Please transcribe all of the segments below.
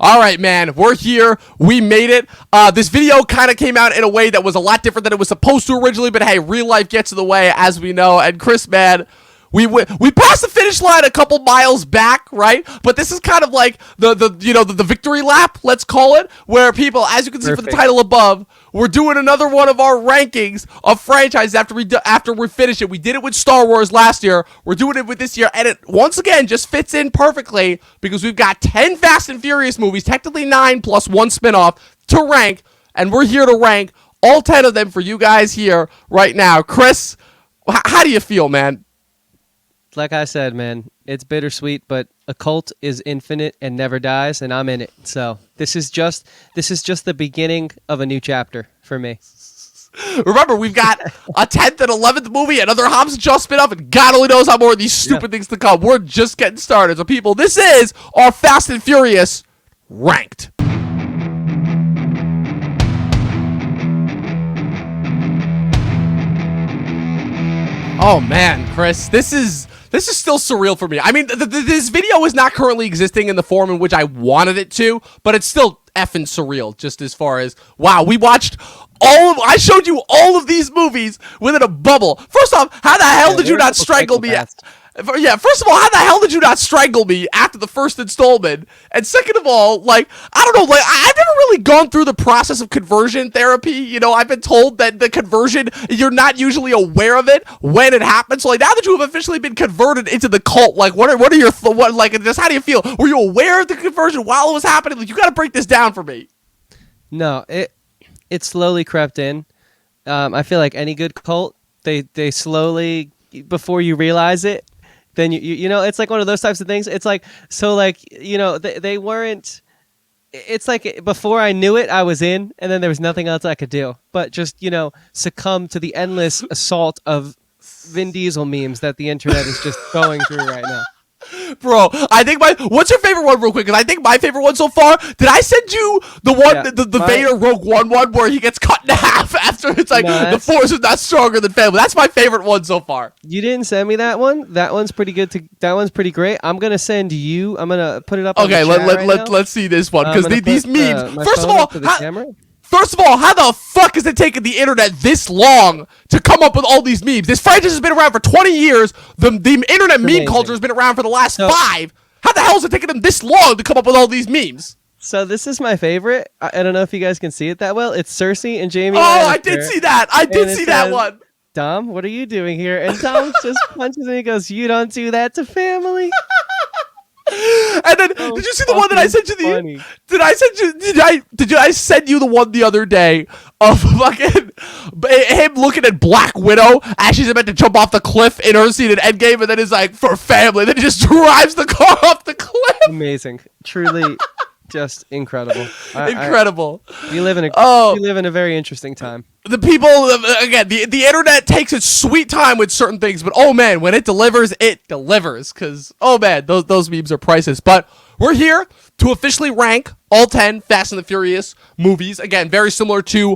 All right, man, we're here. We made it. This video kind of came out in a way that was a lot different than it was supposed to originally, but hey, real life gets in the way, as we know. And Chris, man, we passed the finish line a couple miles back, right? But this is kind of like the victory lap, let's call it, where people, as you can see from the title above, we're doing another one of our rankings of franchises after we finish it. We did it with Star Wars last year. We're doing it with this year, and it once again just fits in perfectly because we've got 10 Fast and Furious movies, technically 9 plus one spinoff to rank, and we're here to rank all 10 of them for you guys here right now. Chris, how do you feel, man? Like I said, man, it's bittersweet, but a cult is infinite and never dies, and I'm in it. So this is just the beginning of a new chapter for me. Remember, we've got a 10th and 11th movie, another Hobbs Shaw spin-off, and God only knows how more of these stupid things to come. We're just getting started. So people, this is our Fast and Furious Ranked. Oh man, Chris, this is still surreal for me. I mean, this video is not currently existing in the form in which I wanted it to, but it's still effing surreal, just as far as, wow, we watched I showed you all of these movies within a bubble. First off, how the hell did you not strangle me? Yeah, first of all, how the hell did you not strangle me after the first installment? And second of all, like, I don't know, like, I've never really gone through the process of conversion therapy. You know, I've been told that the conversion, you're not usually aware of it when it happens. So, like, now that you have officially been converted into the cult, like, what are your, just how do you feel? Were you aware of the conversion while it was happening? Like, you got to break this down for me. No, it slowly crept in. I feel like any good cult, they slowly, before you realize it, then you know, it's like one of those types of things. It's like, so like, you know, they weren't, it's like before I knew it, I was in, and then there was nothing else I could do but just, you know, succumb to the endless assault of Vin Diesel memes that the internet is just going through right now. Bro, I think what's your favorite one real quick? Because I think my favorite one so far, did I send you the one, the Vader Rogue One where he gets cut in half after it's like, no, the Force is not stronger than family? That's my favorite one so far. You didn't send me that one? That one's pretty good. That one's pretty great. I'm going to send you, I'm going to put it up on the chat let's see this one. Because these memes, first of all, how the fuck is it taking the internet this long to come up with all these memes? This franchise has been around for 20 years. The internet meme culture has been around for the last 5. How the hell is it taking them this long to come up with all these memes? So this is my favorite. I don't know if you guys can see it that well. It's Cersei and Jamie. Oh, I did see that. I did see that one. Dom, what are you doing here? And Dom just punches and he goes, "You don't do that to family." And then, did you see the one that I sent you? Did I send you the one the other day of fucking him looking at Black Widow as she's about to jump off the cliff in her scene in Endgame, and then he's like, "For family." Then he just drives the car off the cliff. Amazing, truly, just incredible. Incredible. We live in a very interesting time. The people, again, the internet takes its sweet time with certain things, but oh man, when it delivers, because, oh man, those memes are priceless. But we're here to officially rank all 10 Fast and the Furious movies. Again, very similar to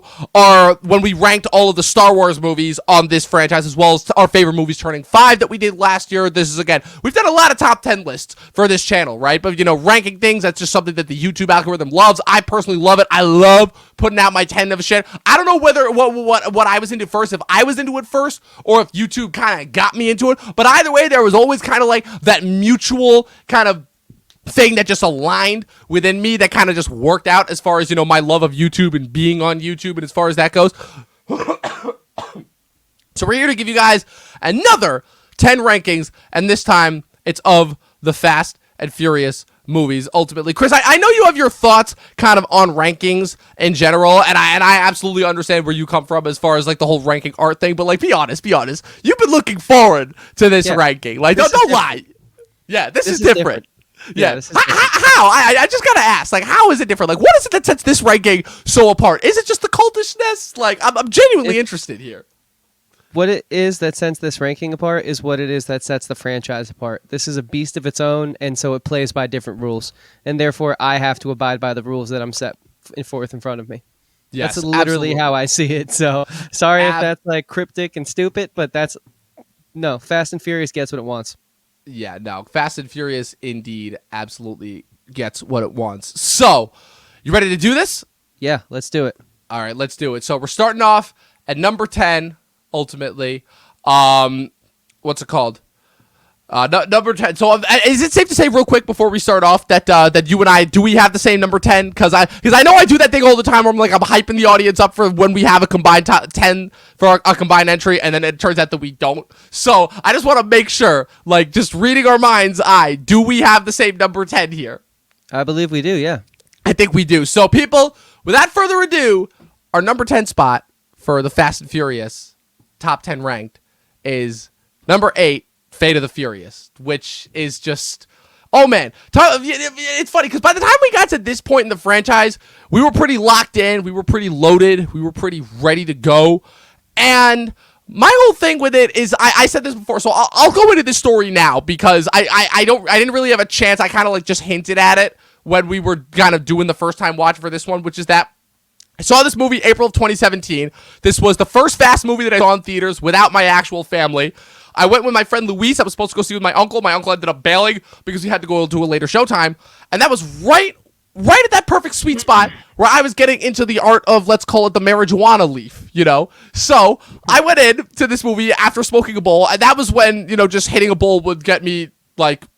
when we ranked all of the Star Wars movies on this franchise, as well as our favorite movies turning 5 that we did last year. This is, again, we've done a lot of top 10 lists for this channel, right? But, you know, ranking things, that's just something that the YouTube algorithm loves. I personally love it. I love putting out my 10 of a shit. I don't know whether what I was into first, if I was into it first, or if YouTube kind of got me into it. But either way, there was always kind of like that mutual kind of thing that just aligned within me that kind of just worked out as far as, you know, my love of YouTube and being on YouTube, and as far as that goes. So we're here to give you guys another 10 rankings, and this time it's of the Fast and Furious movies. Ultimately, Chris, I know you have your thoughts kind of on rankings in general, and I absolutely understand where you come from as far as like the whole ranking art thing, but like, be honest, you've been looking forward to this ranking. Like, don't lie. Yeah, this is different. Yeah, how? I just gotta ask, like, how is it different? Like, what is it that sets this ranking so apart? Is it just the cultishness? Like, I'm genuinely interested here. What it is that sets this ranking apart is what it is that sets the franchise apart. This is a beast of its own, and so it plays by different rules, and therefore I have to abide by the rules that I'm set forth in front of me. Yes, that's literally how I see it. So sorry if that's like cryptic and stupid, but no, Fast and Furious gets what it wants. Yeah, no, Fast and Furious indeed absolutely gets what it wants. So, you ready to do this? Yeah, let's do it. All right, let's do it. So we're starting off at number 10, ultimately. What's it called? Number 10. So is it safe to say real quick before we start off that you and I, do we have the same number 10? Because I know I do that thing all the time where I'm hyping the audience up for when we have a combined top 10 for a combined entry, and then it turns out that we don't. So I just want to make sure, just reading our mind's eye, do we have the same number 10 here? I believe we do, yeah. I think we do. So people, without further ado, our number 10 spot for the Fast and Furious top 10 ranked is number 8, Fate of the Furious, which is just, oh man, it's funny because by the time we got to this point in the franchise, we were pretty locked in, we were pretty loaded, we were pretty ready to go, and my whole thing with it is, I said this before, so I'll go into this story now because I didn't really have a chance. I kind of just hinted at it when we were kind of doing the first time watch for this one, which is that I saw this movie April of 2017. This was the first Fast movie that I saw in theaters without my actual family. I went with my friend Luis. I was supposed to go see with my uncle. My uncle ended up bailing because he had to go to a later showtime. And that was right at that perfect sweet spot where I was getting into the art of, let's call it the marijuana leaf, So I went in to this movie after smoking a bowl. And that was when, just hitting a bowl would get me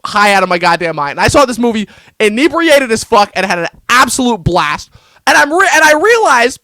high out of my goddamn mind. And I saw this movie inebriated as fuck and had an absolute blast. And I realized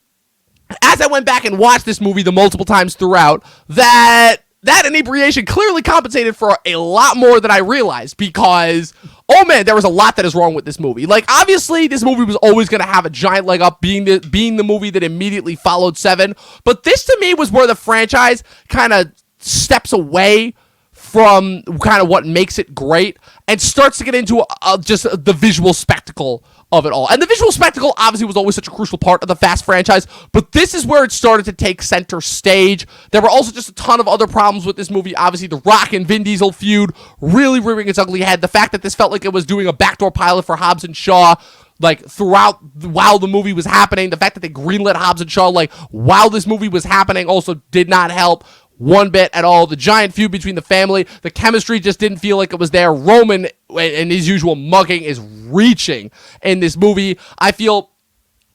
as I went back and watched this movie the multiple times throughout that inebriation clearly compensated for a lot more than I realized because, oh man, there was a lot that is wrong with this movie. Obviously, this movie was always going to have a giant leg up being the movie that immediately followed 7. But this to me was where the franchise kind of steps away from kind of what makes it great and starts to get into just the visual spectacle of it all. And the visual spectacle obviously was always such a crucial part of the Fast franchise, but this is where it started to take center stage. There were also just a ton of other problems with this movie. Obviously, the Rock and Vin Diesel feud really rearing its ugly head. The fact that this felt like it was doing a backdoor pilot for Hobbs and Shaw throughout while the movie was happening. The fact that they greenlit Hobbs and Shaw while this movie was happening also did not help one bit at all. The giant feud between the family, the chemistry just didn't feel like it was there. Roman, in his usual mugging, is reaching in this movie. I feel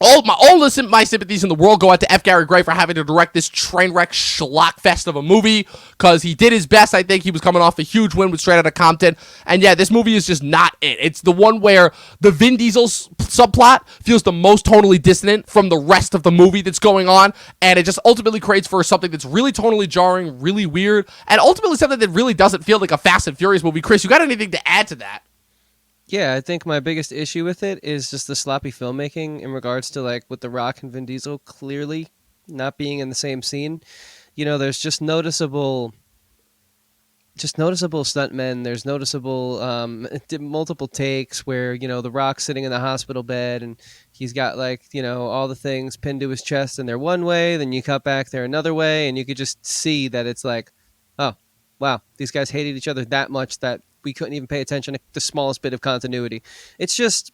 all my sympathies in the world go out to F. Gary Gray for having to direct this train wreck schlock fest of a movie because he did his best. I think he was coming off a huge win with Straight Outta Compton. And yeah, this movie is just not it. It's the one where the Vin Diesel subplot feels the most tonally dissonant from the rest of the movie that's going on. And it just ultimately creates for something that's really tonally jarring, really weird, and ultimately something that really doesn't feel like a Fast and Furious movie. Chris, you got anything to add to that? Yeah, I think my biggest issue with it is just the sloppy filmmaking in regards to with The Rock and Vin Diesel clearly not being in the same scene. There's just noticeable stuntmen. There's noticeable multiple takes where The Rock's sitting in the hospital bed and he's got all the things pinned to his chest and they're one way, then you cut back, they're another way, and you could just see that it's oh wow, these guys hated each other that much that we couldn't even pay attention to the smallest bit of continuity. It's just,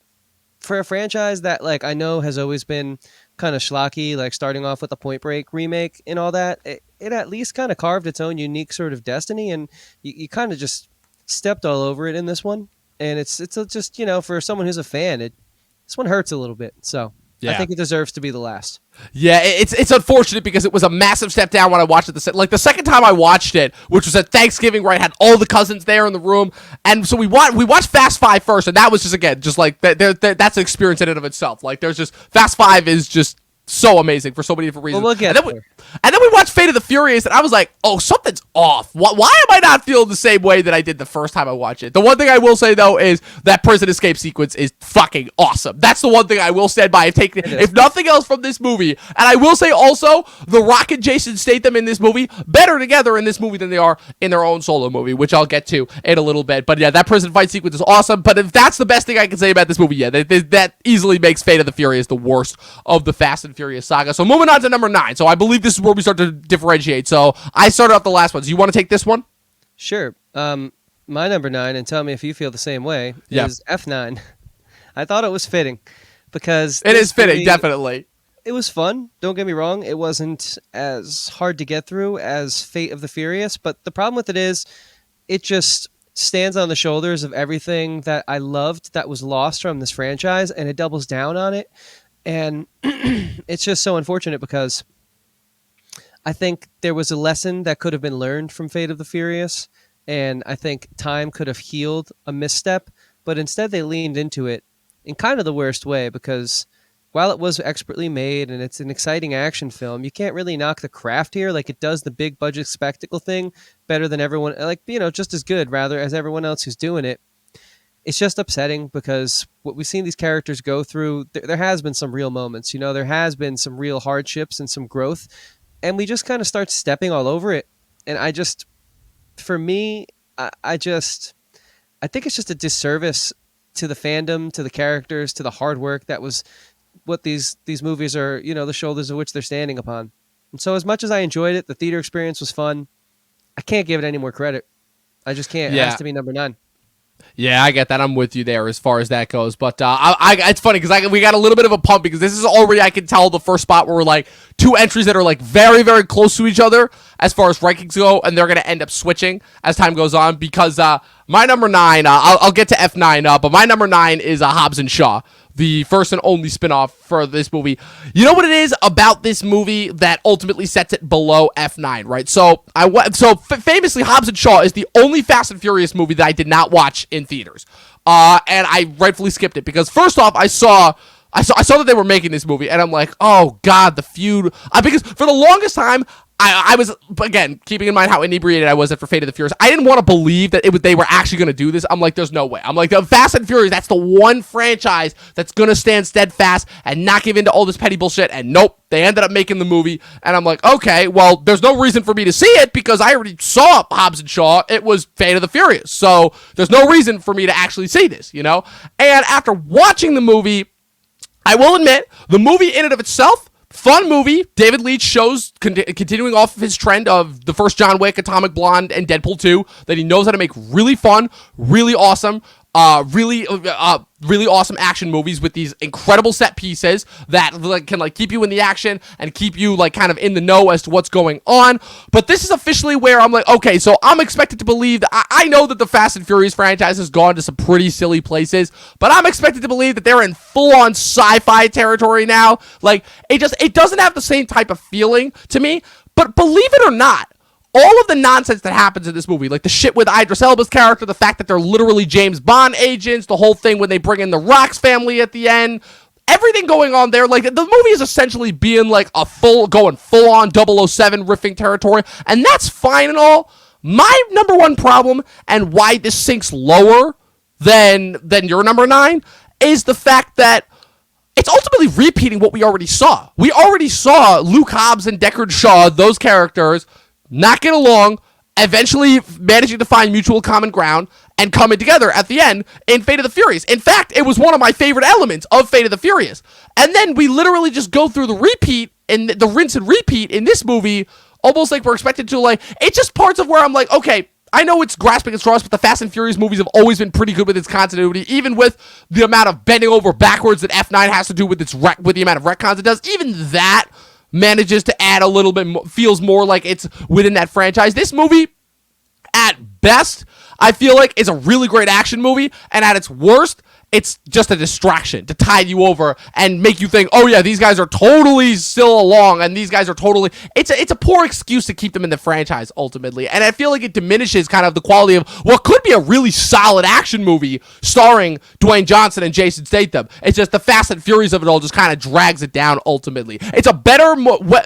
for a franchise that, I know has always been kind of schlocky, starting off with the Point Break remake and all that, it at least kind of carved its own unique sort of destiny, and you kind of just stepped all over it in this one. And it's just, for someone who's a fan, this one hurts a little bit. So yeah. I think it deserves to be the last. Yeah, it's unfortunate because it was a massive step down when I watched it. The second time I watched it, which was at Thanksgiving, where I had all the cousins there in the room, and so we watched Fast 5 first, and that was just that's an experience in and of itself. There's just Fast 5 is just so amazing for so many different reasons. Well, we'll get there. And then we watched Fate of the Furious, and I was like, oh, something's off. Why am I not feeling the same way that I did the first time I watched it? The one thing I will say, though, is that prison escape sequence is fucking awesome. That's the one thing I will stand by. If nothing else from this movie. And I will say also, The Rock and Jason Statham in this movie, better together in this movie than they are in their own solo movie, which I'll get to in a little bit. But yeah, that prison fight sequence is awesome. But if that's the best thing I can say about this movie, yeah, that easily makes Fate of the Furious the worst of the Fast and Furious saga. So moving on to number 9. So I believe this is where we start to differentiate. So I started off the last one. So you want to take this one? Sure. My number 9, and tell me if you feel the same way, is F9. I thought it was fitting because it is fitting, definitely. It was fun. Don't get me wrong. It wasn't as hard to get through as Fate of the Furious, but the problem with it is it just stands on the shoulders of everything that I loved that was lost from this franchise, and it doubles down on it. And it's just so unfortunate because I think there was a lesson that could have been learned from Fate of the Furious, and I think time could have healed a misstep, but instead they leaned into it in kind of the worst way because while it was expertly made and it's an exciting action film, you can't really knock the craft here. Like, it does the big budget spectacle thing better than everyone, like, just as good rather as everyone else who's doing it. It's just upsetting because what we've seen these characters go through, there has been some real moments, there has been some real hardships and some growth, and we just kind of start stepping all over it. And for me, I think it's just a disservice to the fandom, to the characters, to the hard work that was what these movies are, the shoulders of which they're standing upon. And so as much as I enjoyed it, the theater experience was fun, I can't give it any more credit. I just can't. It has to be number 9. Yeah, I get that. I'm with you there as far as that goes. But it's funny because we got a little bit of a pump because this is already, I can tell, the first spot where we're like 2 entries that are like very, very close to each other as far as rankings go, and they're going to end up switching as time goes on because my number 9, I'll get to F9, but my number 9 is Hobbs Shaw, the first and only spinoff for this movie. You know what it is about this movie that ultimately sets it below F9, right? So famously, Hobbs and Shaw is the only Fast and Furious movie that I did not watch in theaters, and I rightfully skipped it because first off, I saw that they were making this movie, and I'm like, oh god, the feud. Because for the longest time, I was, again, keeping in mind how inebriated I was for Fate of the Furious, I didn't want to believe that they were actually going to do this. I'm like, there's no way. I'm like, the Fast and Furious, that's the one franchise that's going to stand steadfast and not give in to all this petty bullshit. And nope, they ended up making the movie. And I'm like, okay, well, there's no reason for me to see it because I already saw Hobbs and Shaw. It was Fate of the Furious. So there's no reason for me to actually see this, And after watching the movie, I will admit, the movie in and of itself, fun movie. David Leitch shows, continuing off of his trend of the first John Wick, Atomic Blonde, and Deadpool 2, that he knows how to make really fun, really awesome, really awesome action movies with these incredible set pieces that can keep you in the action and keep you kind of in the know as to what's going on. But this is officially where I'm like, okay, so I'm expected to believe that I know that the Fast and Furious franchise has gone to some pretty silly places, but I'm expected to believe that they're in full-on sci-fi territory now. It doesn't have the same type of feeling to me. But believe it or not, all of the nonsense that happens in this movie, like the shit with Idris Elba's character, the fact that they're literally James Bond agents, the whole thing when they bring in the Rock's family at the end, everything going on there, the movie is essentially being full-on 007 riffing territory, and that's fine and all. My number one problem, and why this sinks lower than your number 9, is the fact that it's ultimately repeating what we already saw. We already saw Luke Hobbs and Deckard Shaw, those characters, not get along, eventually managing to find mutual common ground, and coming together at the end in Fate of the Furious. In fact, it was one of my favorite elements of Fate of the Furious. And then we literally just go through the repeat, and the rinse and repeat in this movie, almost like we're expected to, it's just parts of where I'm like, okay, I know it's grasping at straws, but the Fast and Furious movies have always been pretty good with its continuity, even with the amount of bending over backwards that F9 has to do with with the amount of retcons it does. Even that manages to add a little bit more, feels more like it's within that franchise. This movie, at best, I feel like is a really great action movie, and at its worst, it's just a distraction to tide you over and make you think, oh yeah, these guys are totally still along, and these guys are totally... It's a poor excuse to keep them in the franchise, ultimately. And I feel like it diminishes kind of the quality of what could be a really solid action movie starring Dwayne Johnson and Jason Statham. It's just the Fast and Furious of it all just kind of drags it down, ultimately. It's a better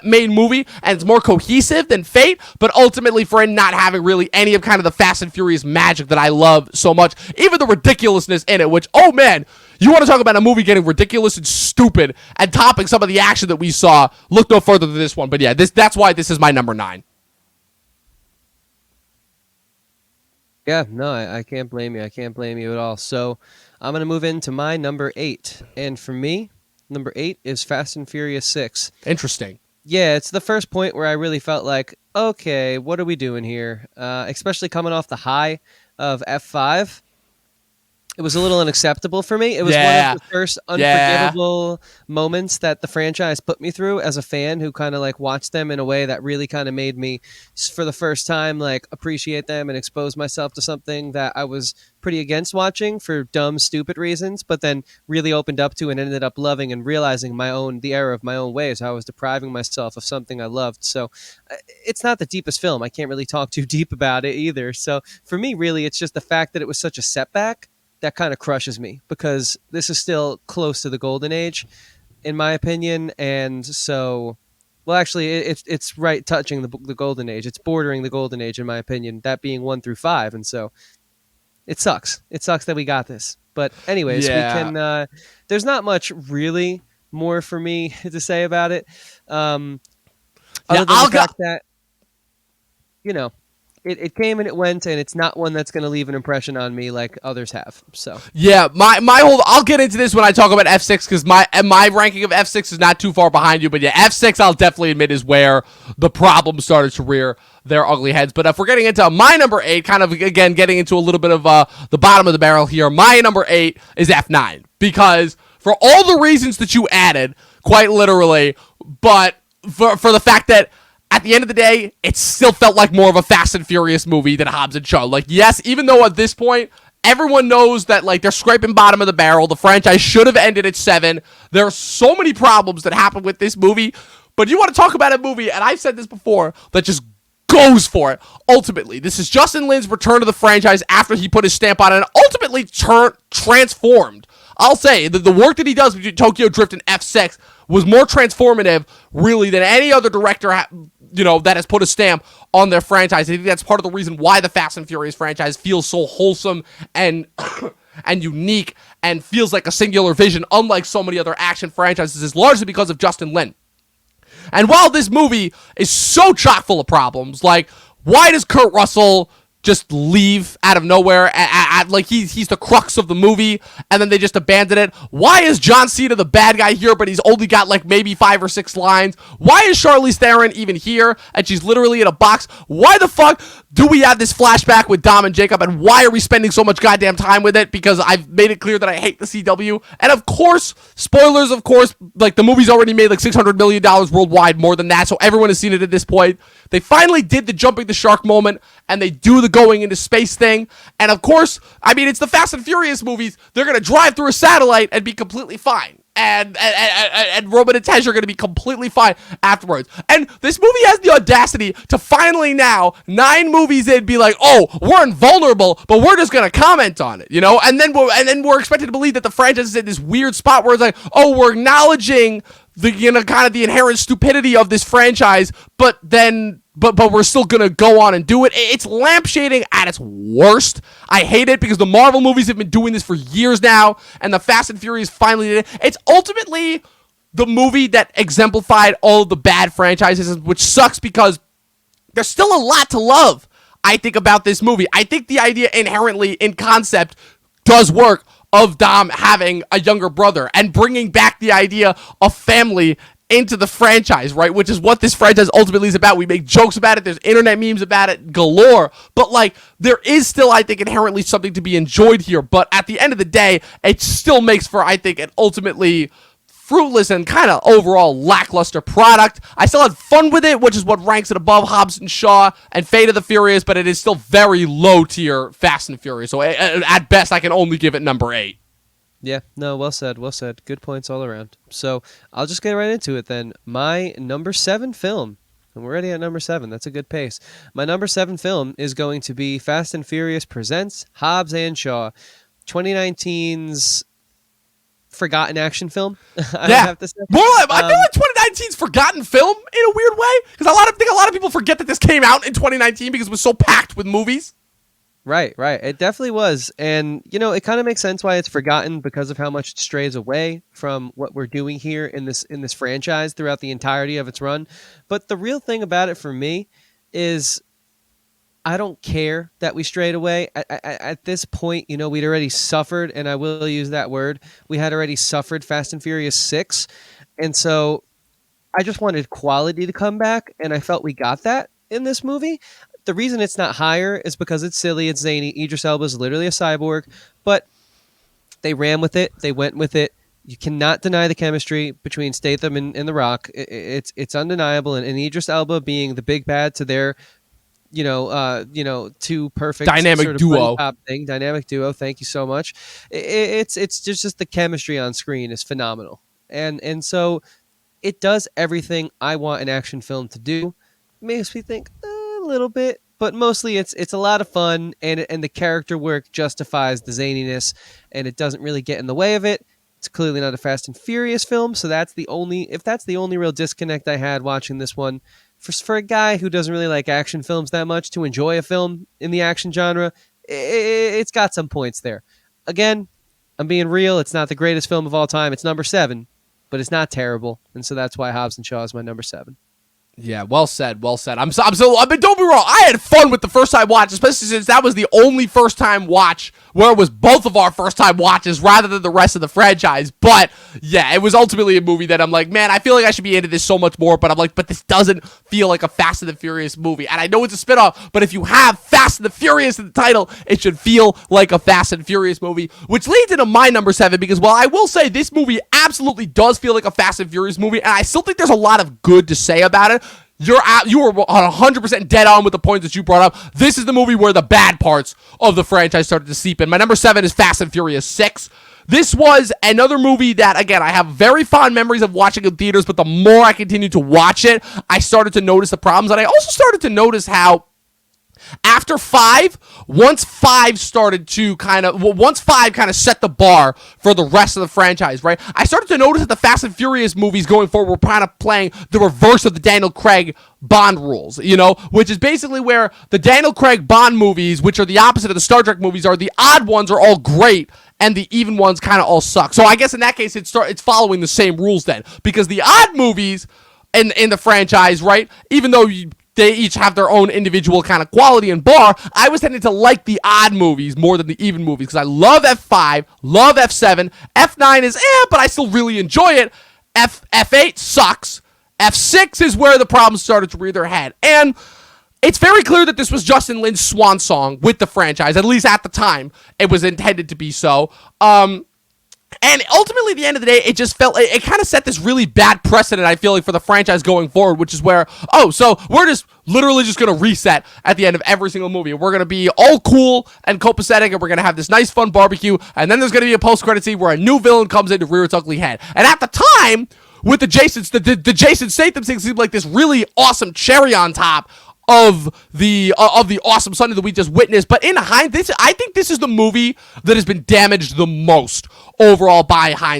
made movie, and it's more cohesive than Fate, but ultimately for it not having really any of kind of the Fast and Furious magic that I love so much. Even the ridiculousness in it, which, oh man, you want to talk about a movie getting ridiculous and stupid and topping some of the action that we saw, look no further than this one. But yeah, that's why this is my number 9. Yeah, no, I can't blame you. I can't blame you at all. So I'm going to move into my number 8. And for me, number 8 is Fast and Furious 6. Interesting. Yeah, it's the first point where I really felt like, okay, what are we doing here? Especially coming off the high of F5. it was a little unacceptable for me. It was one Yeah. of the first Yeah. unforgivable moments that the franchise put me through as a fan who kind of like watched them in a way that really kind of made me, for the first time, like appreciate them and expose myself to something that I was pretty against watching for dumb, stupid reasons, but then really opened up to and ended up loving and realizing the error of my own ways, how I was depriving myself of something I loved. So it's not the deepest film. I can't really talk too deep about it either. So for me, really, it's just the fact that it was such a setback that kind of crushes me because this is still close to the golden age, in my opinion. And so, well, actually, it's right touching the golden age. It's bordering the golden age, in my opinion. That being 1 through 5, and so it sucks. It sucks that we got this. But anyways, we Yeah. can. There's not much really more for me to say about it, Yeah, other than I'll the go. fact that you know. It came and it went, and it's not one that's going to leave an impression on me like others have. So Yeah, my whole. I'll get into this when I talk about F6 because my ranking of F6 is not too far behind you. But yeah, F6 I'll definitely admit is where the problem started to rear their ugly heads. But if we're getting into my number 8, kind of again getting into a little bit of the bottom of the barrel here, my number 8 is F9 because for all the reasons that you added, quite literally, but for the fact that at the end of the day, it still felt like more of a Fast and Furious movie than Hobbs and Shaw. Like, yes, even though at this point, everyone knows that, like, they're scraping bottom of the barrel. The franchise should have ended at 7. There are so many problems that happen with this movie. But you want to talk about a movie, and I've said this before, that just goes for it. Ultimately, this is Justin Lin's return to the franchise after he put his stamp on it and ultimately transformed. I'll say that the work that he does between Tokyo Drift and F6 was more transformative, really, than any other director, that has put a stamp on their franchise. I think that's part of the reason why the Fast and Furious franchise feels so wholesome and and unique and feels like a singular vision, unlike so many other action franchises, is largely because of Justin Lin. And while this movie is so chock full of problems, like, why does Kurt Russell just leave out of nowhere? Like, he's the crux of the movie, and then they just abandon it. Why is John Cena the bad guy here, but he's only got, like, maybe 5 or 6 lines? Why is Charlize Theron even here, and she's literally in a box? Why the fuck do we have this flashback with Dom and Jacob, and why are we spending so much goddamn time with it? Because I've made it clear that I hate the CW. And of course, spoilers, of course, like, the movie's already made like $600 million worldwide, more than that, so everyone has seen it at this point. They finally did the jumping the shark moment, and they do the going into space thing. And of course, I mean, it's the Fast and Furious movies. They're going to drive through a satellite and be completely fine. And Roman and Tej are going to be completely fine afterwards. And this movie has the audacity to finally now, 9 movies in, be like, oh, we're invulnerable, but we're just going to comment on it, And then we're expected to believe that the franchise is in this weird spot where it's like, oh, we're acknowledging the kind of the inherent stupidity of this franchise, but we're still gonna go on and do it. It's lampshading at its worst. I hate it because the Marvel movies have been doing this for years now, and the Fast and Furious finally did it. It's ultimately the movie that exemplified all of the bad franchises, which sucks because there's still a lot to love, I think, about this movie. I think the idea inherently, in concept, does work, of Dom having a younger brother and bringing back the idea of family into the franchise, right? Which is what this franchise ultimately is about. We make jokes about it. There's internet memes about it galore. But, like, there is still, I think, inherently something to be enjoyed here. But at the end of the day, it still makes for, I think, an ultimately fruitless and kind of overall lackluster product. I still had fun with it, which is what ranks it above Hobbs and Shaw and Fate of the Furious, but it is still very low tier Fast and Furious. So at best, I can only give it number 8. yeah, no, well said, well said. Good points all around. So I'll just get right into it then. My number 7 film, and we're already at number 7. That's a good pace. My number 7 film is going to be Fast and Furious Presents Hobbs and Shaw, 2019's forgotten action film. I have to say. More like, I feel like 2019's forgotten film in a weird way, because I think a lot of people forget that this came out in 2019 because it was so packed with movies. Right. It definitely was. And, it kind of makes sense why it's forgotten because of how much it strays away from what we're doing here in this franchise throughout the entirety of its run. But the real thing about it for me is I don't care that we strayed away. At this point, we'd already suffered, and I will use that word. We had already suffered Fast and Furious 6. And so I just wanted quality to come back, and I felt we got that in this movie. The reason it's not higher is because it's silly, it's zany. Idris Elba is literally a cyborg. But They ran with it. They went with it. You cannot deny the chemistry between Statham and The Rock. It's undeniable. And Idris Elba being the big bad to their, two perfect Dynamic sort of duo. buddy cop thing. Dynamic duo. Thank you so much. It's just the chemistry on screen is phenomenal. And so it does everything I want an action film to do. Makes me think a little bit, but mostly it's a lot of fun, and the character work justifies the zaniness, and it doesn't really get in the way of it. It's clearly not a Fast and Furious film, so that's the only real disconnect I had watching this one. For a guy who doesn't really like action films that much, to enjoy a film in the action genre, it's got some points there. Again, I'm being real. It's not the greatest film of all time. It's number 7, but it's not terrible, and so that's why Hobbs and Shaw is my number 7. Yeah, well said, well said. I mean, don't be wrong. I had fun with the first time watch, especially since that was the only first time watch where it was both of our first time watches rather than the rest of the franchise. But yeah, it was ultimately a movie that I'm like, man, I feel like I should be into this so much more. But I'm like, but this doesn't feel like a Fast and the Furious movie. And I know it's a spinoff, but if you have Fast and the Furious in the title, it should feel like a Fast and Furious movie, which leads into my number 7 because while I will say this movie absolutely does feel like a Fast and Furious movie, and I still think there's a lot of good to say about it. You were 100% dead on with the points that you brought up. This is the movie where the bad parts of the franchise started to seep in. My number 7 is Fast and Furious 6. This was another movie that, again, I have very fond memories of watching in theaters, but the more I continued to watch it, I started to notice the problems, and I also started to notice how after 5, once 5 kind of set the bar for the rest of the franchise, right? I started to notice that the Fast and Furious movies going forward were kind of playing the reverse of the Daniel Craig Bond rules, which is basically where the Daniel Craig Bond movies, which are the opposite of the Star Trek movies, are the odd ones are all great and the even ones kind of all suck. So I guess in that case, it's following the same rules then, because the odd movies in the franchise, right, even though they each have their own individual kind of quality and bar, I was tending to like the odd movies more than the even movies because I love F5, love F7, F9 is but I still really enjoy it. F8 sucks. F6 is where the problems started to rear their head. And it's very clear that this was Justin Lin's swan song with the franchise, at least at the time it was intended to be so. And ultimately, at the end of the day, it just felt, it kind of set this really bad precedent, I feel like, for the franchise going forward, which is where, so we're just literally just going to reset at the end of every single movie. We're going to be all cool and copacetic, and we're going to have this nice, fun barbecue, and then there's going to be a post-credit scene where a new villain comes in to rear its ugly head. And at the time, with the Jason Statham thing seemed like this really awesome cherry on top of the awesome Sunday that we just witnessed. But in hindsight, I think this is the movie that has been damaged the most overall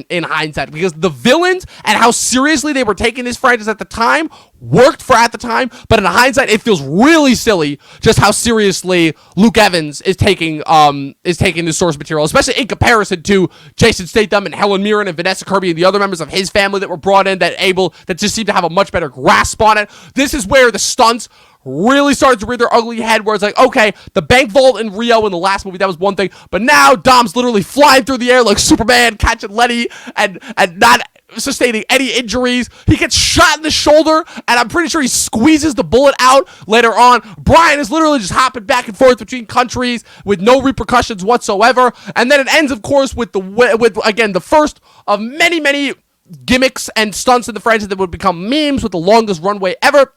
in hindsight, because the villains and how seriously they were taking this franchise at the time worked for at the time, but in hindsight it feels really silly just how seriously Luke Evans is taking the source material, especially in comparison to Jason Statham and Helen Mirren and Vanessa Kirby and the other members of his family that were brought in that just seem to have a much better grasp on it. This is where the stunts really started to rear their ugly head, where it's like, okay, the bank vault in Rio in the last movie, that was one thing, but now Dom's literally flying through the air like Superman, catching Letty, and not sustaining any injuries. He gets shot in the shoulder, and I'm pretty sure he squeezes the bullet out later on. Brian is literally just hopping back and forth between countries with no repercussions whatsoever, and then it ends, of course, with again, the first of many, many gimmicks and stunts in the franchise that would become memes with the longest runway ever.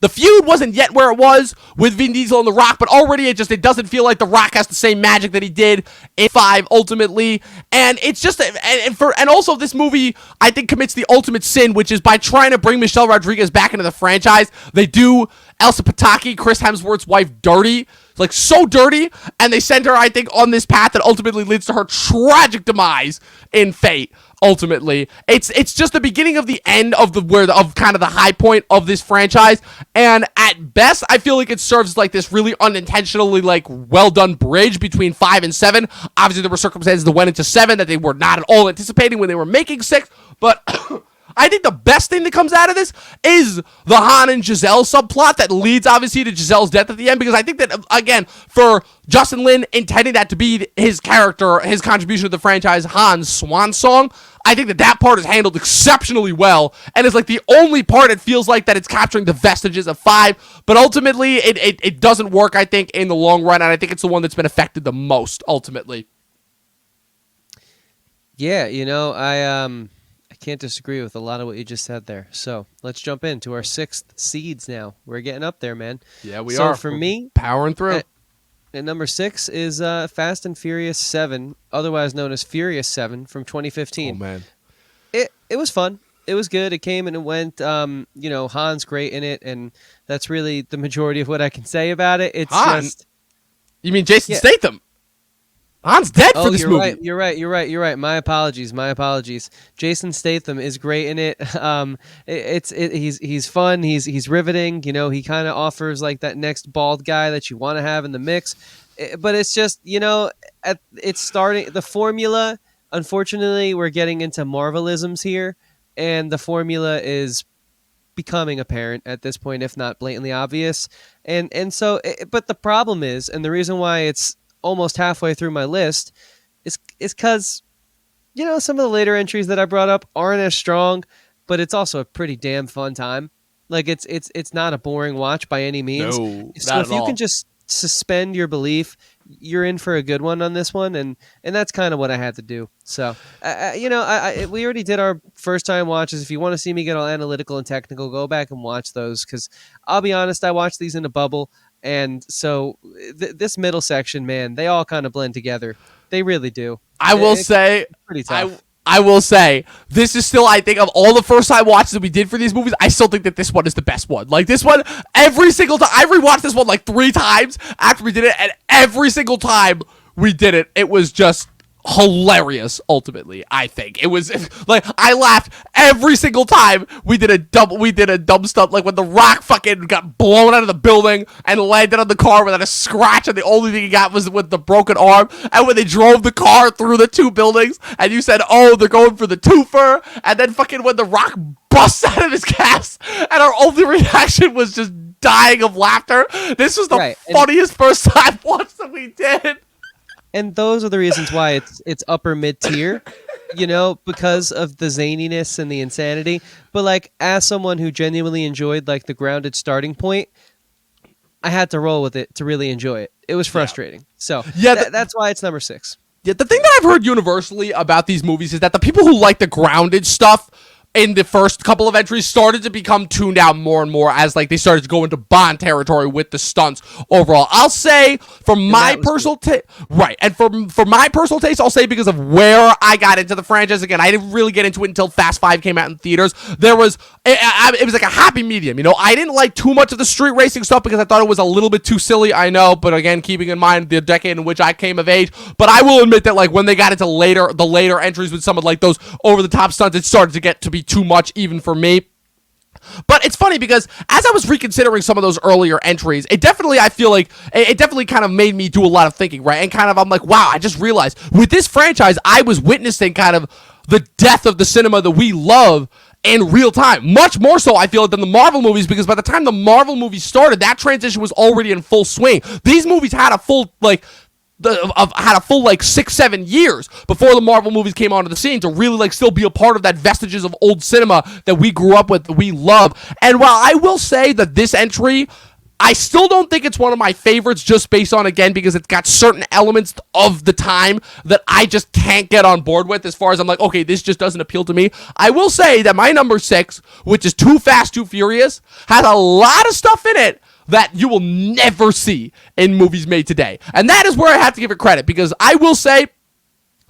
The feud wasn't yet where it was with Vin Diesel and The Rock, but already it doesn't feel like The Rock has the same magic that he did in 5 ultimately. And it's just, and also this movie, I think, commits the ultimate sin, which is by trying to bring Michelle Rodriguez back into the franchise, they do Elsa Pataki, Chris Hemsworth's wife, dirty. Like, so dirty, and they send her, I think, on this path that ultimately leads to her tragic demise in Fate. Ultimately, it's just the beginning of the end of kind of the high point of this franchise, and at best, I feel like it serves like this really unintentionally like well done bridge between 5 and 7. Obviously, there were circumstances that went into 7 that they were not at all anticipating when they were making 6, but I think the best thing that comes out of this is the Han and Giselle subplot that leads, obviously, to Giselle's death at the end, because I think that, again, for Justin Lin intending that to be his character, his contribution to the franchise, Han's swan song, I think that part is handled exceptionally well, and it's like the only part it feels like that it's capturing the vestiges of 5, but ultimately, it doesn't work, I think, in the long run, and I think it's the one that's been affected the most, ultimately. Yeah, I can't disagree with a lot of what you just said there. So let's jump into our sixth seeds now. We're getting up there, man. Yeah, we So are. for We're me, powering through. at number 6 is Fast and Furious 7, otherwise known as Furious 7 from Oh 2015. man, It was fun. It was good. It came and it went. Han's great in it, and that's really the majority of what I can say about it. It's Han? just You mean Jason yeah. Statham? Han's dead for this You're movie. right. You're right. My apologies. Jason Statham is great in it. He's fun. He's riveting. He kind of offers like that next bald guy that you want to have in the mix. But it's just it's starting the formula. Unfortunately, we're getting into Marvelisms here, and the formula is becoming apparent at this point, if not blatantly obvious. But the problem is, and the reason why it's almost halfway through my list is because some of the later entries that I brought up aren't as strong, but it's also a pretty damn fun time. Like it's not a boring watch by any means. No, So not if at you all. can just suspend your belief, you're in for a good one on this one, and that's kind of what I had to do. So we already did our first time watches. If you want to see me get all analytical and technical, go back and watch those, because I'll be honest, I watched these in a bubble, and so this middle section, man, they all kind of blend together. They really do. I will It's say, pretty tough. I will say, this is still, I think, of all the first time watches that we did for these movies, I still think that this one is the best one. Like, this one, every single time, I rewatched this one like 3 times after we did it, and every single time we did it, it was just hilarious, ultimately. I think it was like I laughed every single time we did a dumb stuff, like when the Rock fucking got blown out of the building and landed on the car without a scratch, and the only thing he got was with the broken arm. And when they drove the car through the 2 buildings, and you said, "Oh, they're going for the twofer," and then fucking when the Rock busts out of his cast, and our only reaction was just dying of laughter. This was the Right, funniest first time watch that we did. and those are the reasons why it's upper mid tier, because of the zaniness and the insanity. But like, as someone who genuinely enjoyed like the grounded starting point, I had to roll with it to really enjoy it. It was frustrating. So that's why it's number 6. Yeah, the thing that I've heard universally about these movies is that the people who like the grounded stuff in the first couple of entries started to become tuned out more and more as like they started to go into Bond territory with the stunts overall. I'll say from my personal taste, right, and for my personal taste, I'll say because of where I got into the franchise. Again, I didn't really get into it until Fast 5 came out in theaters. There was it was like a happy medium. I didn't like too much of the street racing stuff because I thought it was a little bit too silly. I know, but again, keeping in mind the decade in which I came of age. But I will admit that like when they got into the later entries with some of like those over the top stunts, it started to get to be too much even for me. But it's funny because as I was reconsidering some of those earlier entries, I feel like it definitely kind of made me do a lot of thinking, right? And kind of I'm like, wow, I just realized with this franchise, I was witnessing kind of the death of the cinema that we love in real time. Much more so, I feel, than the Marvel movies, because by the time the Marvel movies started, that transition was already in full swing. These movies had a full, like, had a full like 6-7 years before the Marvel movies came onto the scene to really like still be a part of that vestiges of old cinema that we grew up with, that we love. And while I will say that this entry, I still don't think it's one of my favorites, just based on, again, because it's got certain elements of the time that I just can't get on board with, as far as I'm like, okay, this just doesn't appeal to me. I will say that my number 6, which is Too Fast, Too Furious, has a lot of stuff in it that you will never see in movies made today. And that is where I have to give it credit, because I will say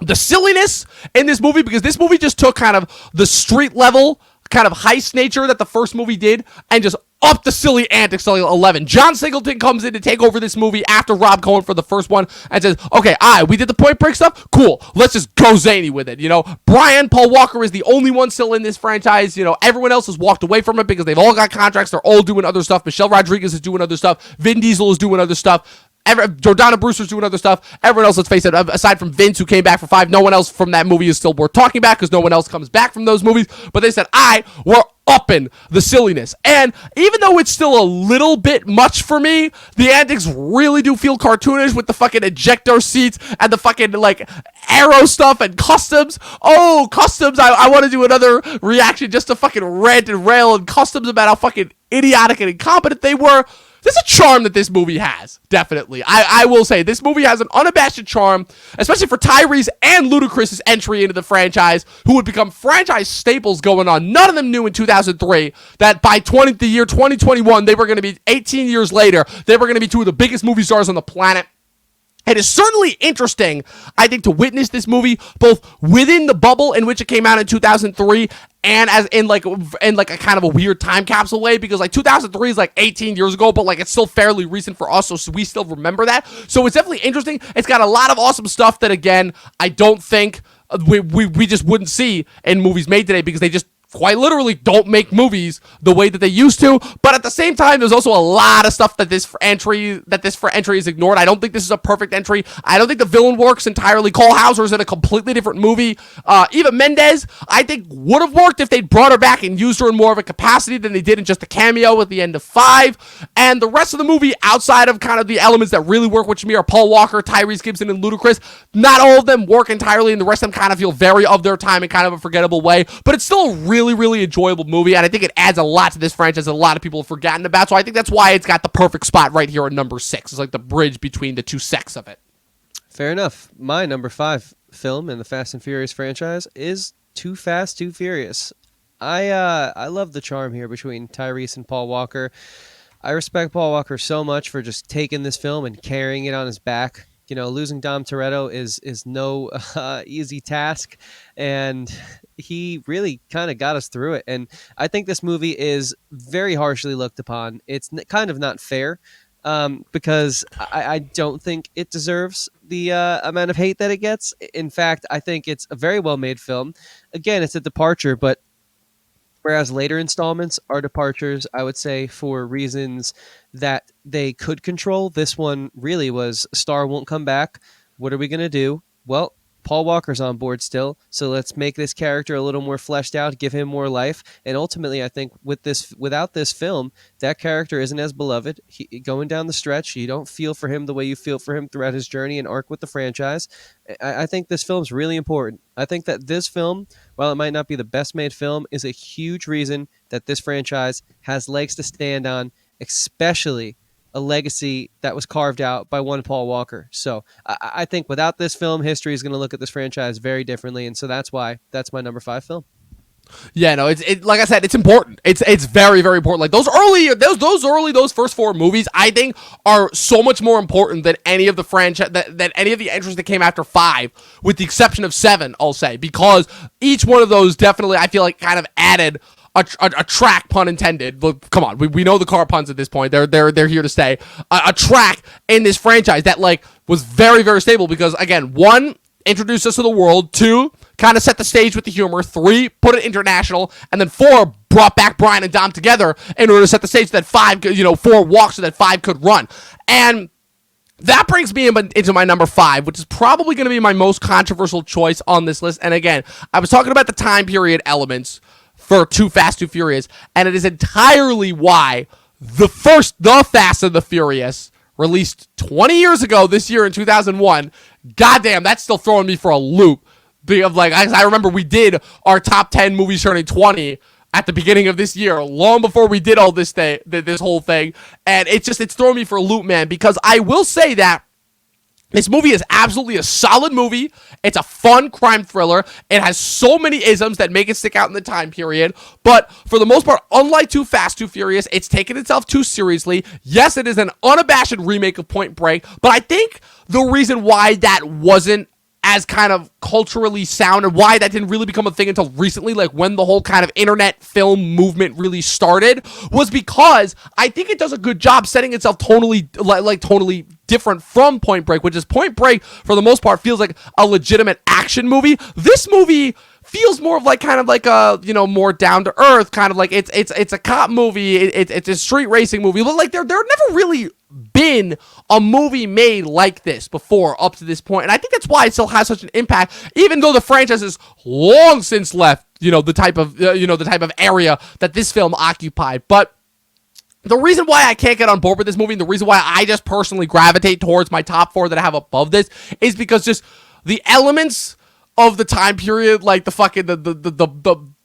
the silliness in this movie, because this movie just took kind of the street level kind of heist nature that the first movie did and just up the silly antics to 11. John Singleton comes in to take over this movie after Rob Cohen for the first one and says, okay, we did the Point Break stuff? Cool. Let's just go zany with it, Brian Paul Walker is the only one still in this franchise. Everyone else has walked away from it because they've all got contracts. They're all doing other stuff. Michelle Rodriguez is doing other stuff. Vin Diesel is doing other stuff. Jordana Brewster's doing other stuff. Everyone else, let's face it, aside from Vince, who came back for 5, no one else from that movie is still worth talking about, because no one else comes back from those movies. But they said, we're upping the silliness. And even though it's still a little bit much for me, the antics really do feel cartoonish with the fucking ejector seats and the fucking, like, arrow stuff and customs. Oh, customs. I want to do another reaction just to fucking rant and rail and customs about how fucking idiotic and incompetent they were. there's a charm that this movie has. Definitely. I will say this movie has an unabashed charm, especially for Tyrese and Ludacris's entry into the franchise, who would become franchise staples going on. None of them knew in 2003 that by the year 2021, they were going to be 18 years later, they were going to be two of the biggest movie stars on the planet. It is certainly interesting, I think, to witness this movie both within the bubble in which it came out in 2003 and as in like a kind of a weird time capsule way, because like 2003 is like 18 years ago, but like it's still fairly recent for us, so we still remember that. So it's definitely interesting. It's got a lot of awesome stuff that, again, I don't think we just wouldn't see in movies made today, because they just quite literally don't make movies the way that they used to. But at the same time, there's also a lot of stuff that this entry is ignored. I don't think this is a perfect entry. I don't think the villain works entirely. Cole Hauser's in a completely different movie. Eva Mendes, I think, would have worked if they'd brought her back and used her in more of a capacity than they did in just a cameo at the end of 5. And the rest of the movie, outside of kind of the elements that really work, which to me are Paul Walker, Tyrese Gibson, and Ludacris, not all of them work entirely, and the rest of them kind of feel very of their time in kind of a forgettable way. But it's still a really enjoyable movie, and I think it adds a lot to this franchise that a lot of people have forgotten about. So I think that's why it's got the perfect spot right here at number 6. It's like the bridge between the two sects of it. Fair enough. My number 5 film in the Fast and Furious franchise is Too Fast, Too Furious. I love the charm here between Tyrese and Paul Walker. I respect Paul Walker so much for just taking this film and carrying it on his back. You know, losing Dom Toretto is no easy task, and he really kind of got us through it. And I think this movie is very harshly looked upon. It's kind of not fair, because I don't think it deserves the amount of hate that it gets. In fact, I think it's a very well-made film. Again, it's a departure, but whereas later installments are departures, I would say, for reasons that they could control, this one really was, Star won't come back. What are we going to do? Well, Paul Walker's on board still, so let's make this character a little more fleshed out, give him more life. And ultimately, I think without this film, that character isn't as beloved. Going down the stretch, you don't feel for him the way you feel for him throughout his journey and arc with the franchise. I think this film's really important. I think that this film, while it might not be the best made film, is a huge reason that this franchise has legs to stand on, especially a legacy that was carved out by one Paul Walker. So I think without this film, history is going to look at this franchise very differently, and so that's why that's my number 5 film. Yeah, no, it's like I said, it's important. It's very important. Like those first 4 movies, I think, are so much more important than any of the franchise that any of the entries that came after 5, with the exception of 7, I'll say, because each one of those definitely, I feel like, kind of added a track, pun intended. Look, come on, we know the car puns at this point. They're here to stay. A track in this franchise that like was very stable, because again, 1, introduced us to the world. 2, kind of set the stage with the humor. 3, put it international, and then 4, brought back Brian and Dom together in order to set the stage so that 5, 4 walks so that 5 could run. And that brings me into my number 5, which is probably going to be my most controversial choice on this list. And again, I was talking about the time period elements for Too Fast, Too Furious, and it is entirely why the Fast and the Furious, released 20 years ago this year in 2001, goddamn, that's still throwing me for a loop. I remember we did our top 10 movies turning 20 at the beginning of this year, long before we did all this whole thing, and it's throwing me for a loop, man, because I will say that this movie is absolutely a solid movie. It's a fun crime thriller. It has so many isms that make it stick out in the time period. But for the most part, unlike Too Fast, Too Furious, it's taken itself too seriously. Yes, it is an unabashed remake of Point Break. But I think the reason why that wasn't as kind of culturally sound, and why that didn't really become a thing until recently, like when the whole kind of internet film movement really started, was because I think it does a good job setting itself tonally different from Point Break, which is Point Break, for the most part, feels like a legitimate action movie. This movie feels more of like kind of like a, more down to earth, kind of like it's a cop movie, it's a street racing movie, but like there never really been a movie made like this before up to this point, and I think that's why it still has such an impact, even though the franchise has long since left the type of area that this film occupied. But the reason why I can't get on board with this movie, and the reason why I just personally gravitate towards my top 4 that I have above this, is because just the elements of the time period, like the fucking the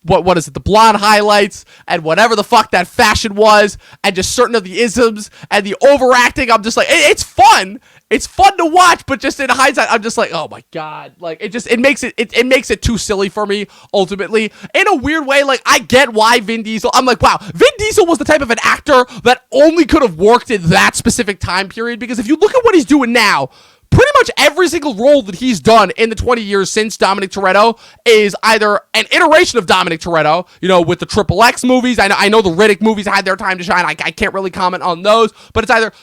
what is it, the blonde highlights and whatever the fuck that fashion was, and just certain of the isms and the overacting. I'm just like, it's fun. It's fun to watch, but just in hindsight, I'm just like, oh my god, like it makes it too silly for me. Ultimately, in a weird way, like I get why Vin Diesel. I'm like, wow, Vin Diesel was the type of an actor that only could have worked in that specific time period, because if you look at what he's doing now, pretty much every single role that he's done in the 20 years since Dominic Toretto is either an iteration of Dominic Toretto, with the Triple X movies. I know the Riddick movies had their time to shine. I can't really comment on those, but it's either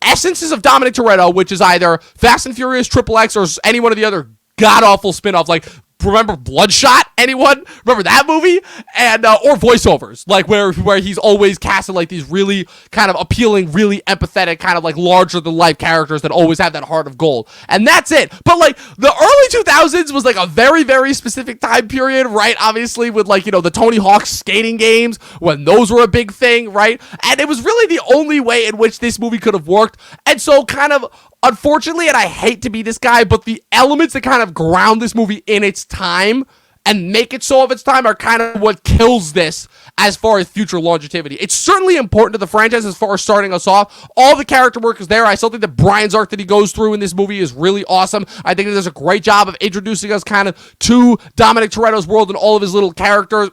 essences of Dominic Toretto, which is either Fast and Furious, Triple X, or any one of the other god-awful spin-offs, like remember Bloodshot? Anyone remember that movie? And or voiceovers, like where he's always casted like these really kind of appealing, really empathetic, kind of like larger than life characters that always have that heart of gold. And that's it. But like the early 2000s was like a very, very specific time period, right? Obviously with like, the Tony Hawk skating games, when those were a big thing, right? And it was really the only way in which this movie could have worked. And so kind of, unfortunately, and I hate to be this guy, but the elements that kind of ground this movie in its time and make it so of its time are kind of what kills this as far as future longevity. It's certainly important to the franchise as far as starting us off. All the character work is there. I still think that Brian's arc that he goes through in this movie is really awesome. I think it does a great job of introducing us kind of to Dominic Toretto's world and all of his little characters.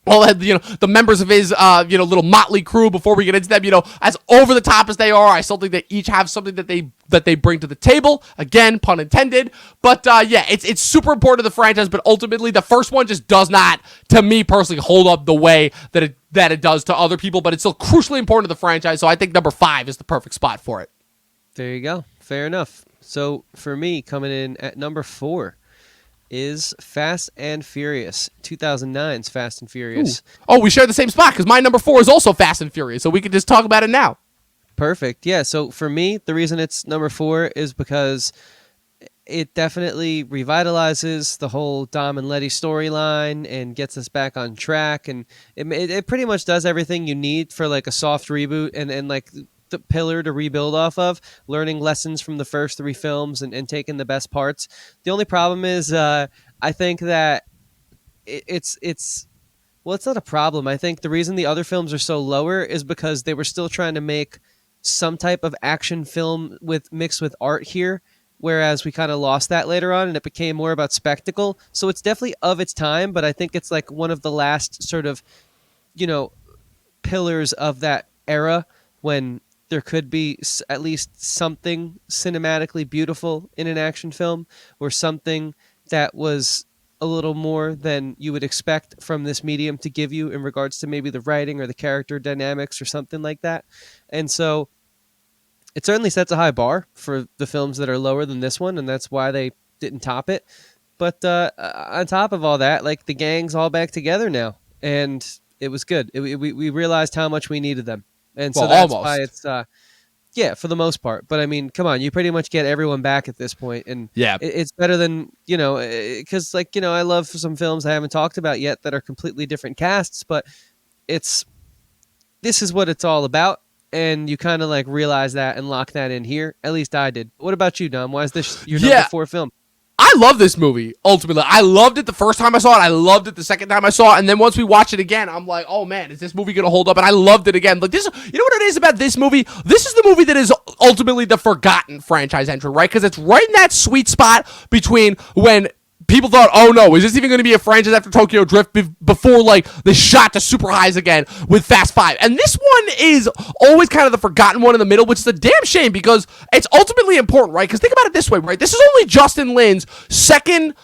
All the members of his, little motley crew. Before we get into them, as over the top as they are, I still think they each have something that they bring to the table. Again, pun intended. But it's super important to the franchise. But ultimately, the first one just does not, to me personally, hold up the way that it does to other people. But it's still crucially important to the franchise. So I think number 5 is the perfect spot for it. There you go. Fair enough. So for me, coming in at number 4. Is Fast and Furious, 2009's Fast and Furious. Ooh. Oh, we share the same spot because my number 4 is also Fast and Furious, so we can just talk about it now. Perfect. Yeah, so for me, the reason it's number 4 is because it definitely revitalizes the whole Dom and Letty storyline and gets us back on track, and it pretty much does everything you need for like a soft reboot and like the pillar to rebuild off of, learning lessons from the first 3 films and taking the best parts. The only problem is I think that it's not a problem. I think the reason the other films are so lower is because they were still trying to make some type of action film mixed with art here, whereas we kind of lost that later on and it became more about spectacle. So it's definitely of its time, but I think it's like one of the last sort of pillars of that era when there could be at least something cinematically beautiful in an action film, or something that was a little more than you would expect from this medium to give you in regards to maybe the writing or the character dynamics or something like that. And so it certainly sets a high bar for the films that are lower than this one, and that's why they didn't top it. But on top of all that, like, the gang's all back together now, and it was good. We realized how much we needed them. And so that's almost why it's, for the most part. But I mean, come on, you pretty much get everyone back at this point, and it's better than, because I love some films I haven't talked about yet that are completely different casts, but this is what it's all about, and you kind of like realize that and lock that in here. At least I did. What about you, Dom? Why is this your number 4 film? I love this movie, ultimately. I loved it the first time I saw it. I loved it the second time I saw it. And then once we watch it again, I'm like, oh, man, is this movie going to hold up? And I loved it again. Like, this, you know what it is about this movie? This is the movie that is ultimately the forgotten franchise entry, right? Because it's right in that sweet spot between when people thought, oh no, is this even going to be a franchise after Tokyo Drift before like the shot to super highs again with Fast 5. And this one is always kind of the forgotten one in the middle, which is a damn shame because it's ultimately important, right? Because think about it this way, right? This is only Justin Lin's second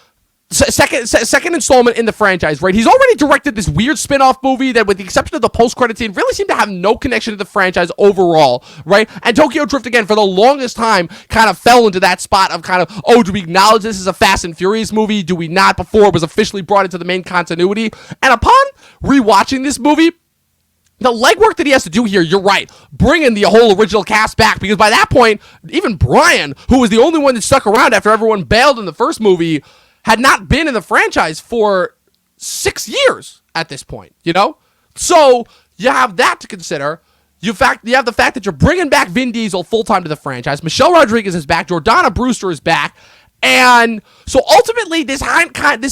installment in the franchise, right? He's already directed this weird spin-off movie that, with the exception of the post-credit scene, really seemed to have no connection to the franchise overall, right? And Tokyo Drift, again, for the longest time, kind of fell into that spot of kind of, oh, do we acknowledge this as a Fast and Furious movie? Do we not, before it was officially brought into the main continuity? And upon rewatching this movie, the legwork that he has to do here, you're right, bringing the whole original cast back, because by that point, even Brian, who was the only one that stuck around after everyone bailed in the first movie, had not been in the franchise for 6 years at this point, So you have that to consider. You have the fact that you're bringing back Vin Diesel full-time to the franchise. Michelle Rodriguez is back. Jordana Brewster is back. And so ultimately, this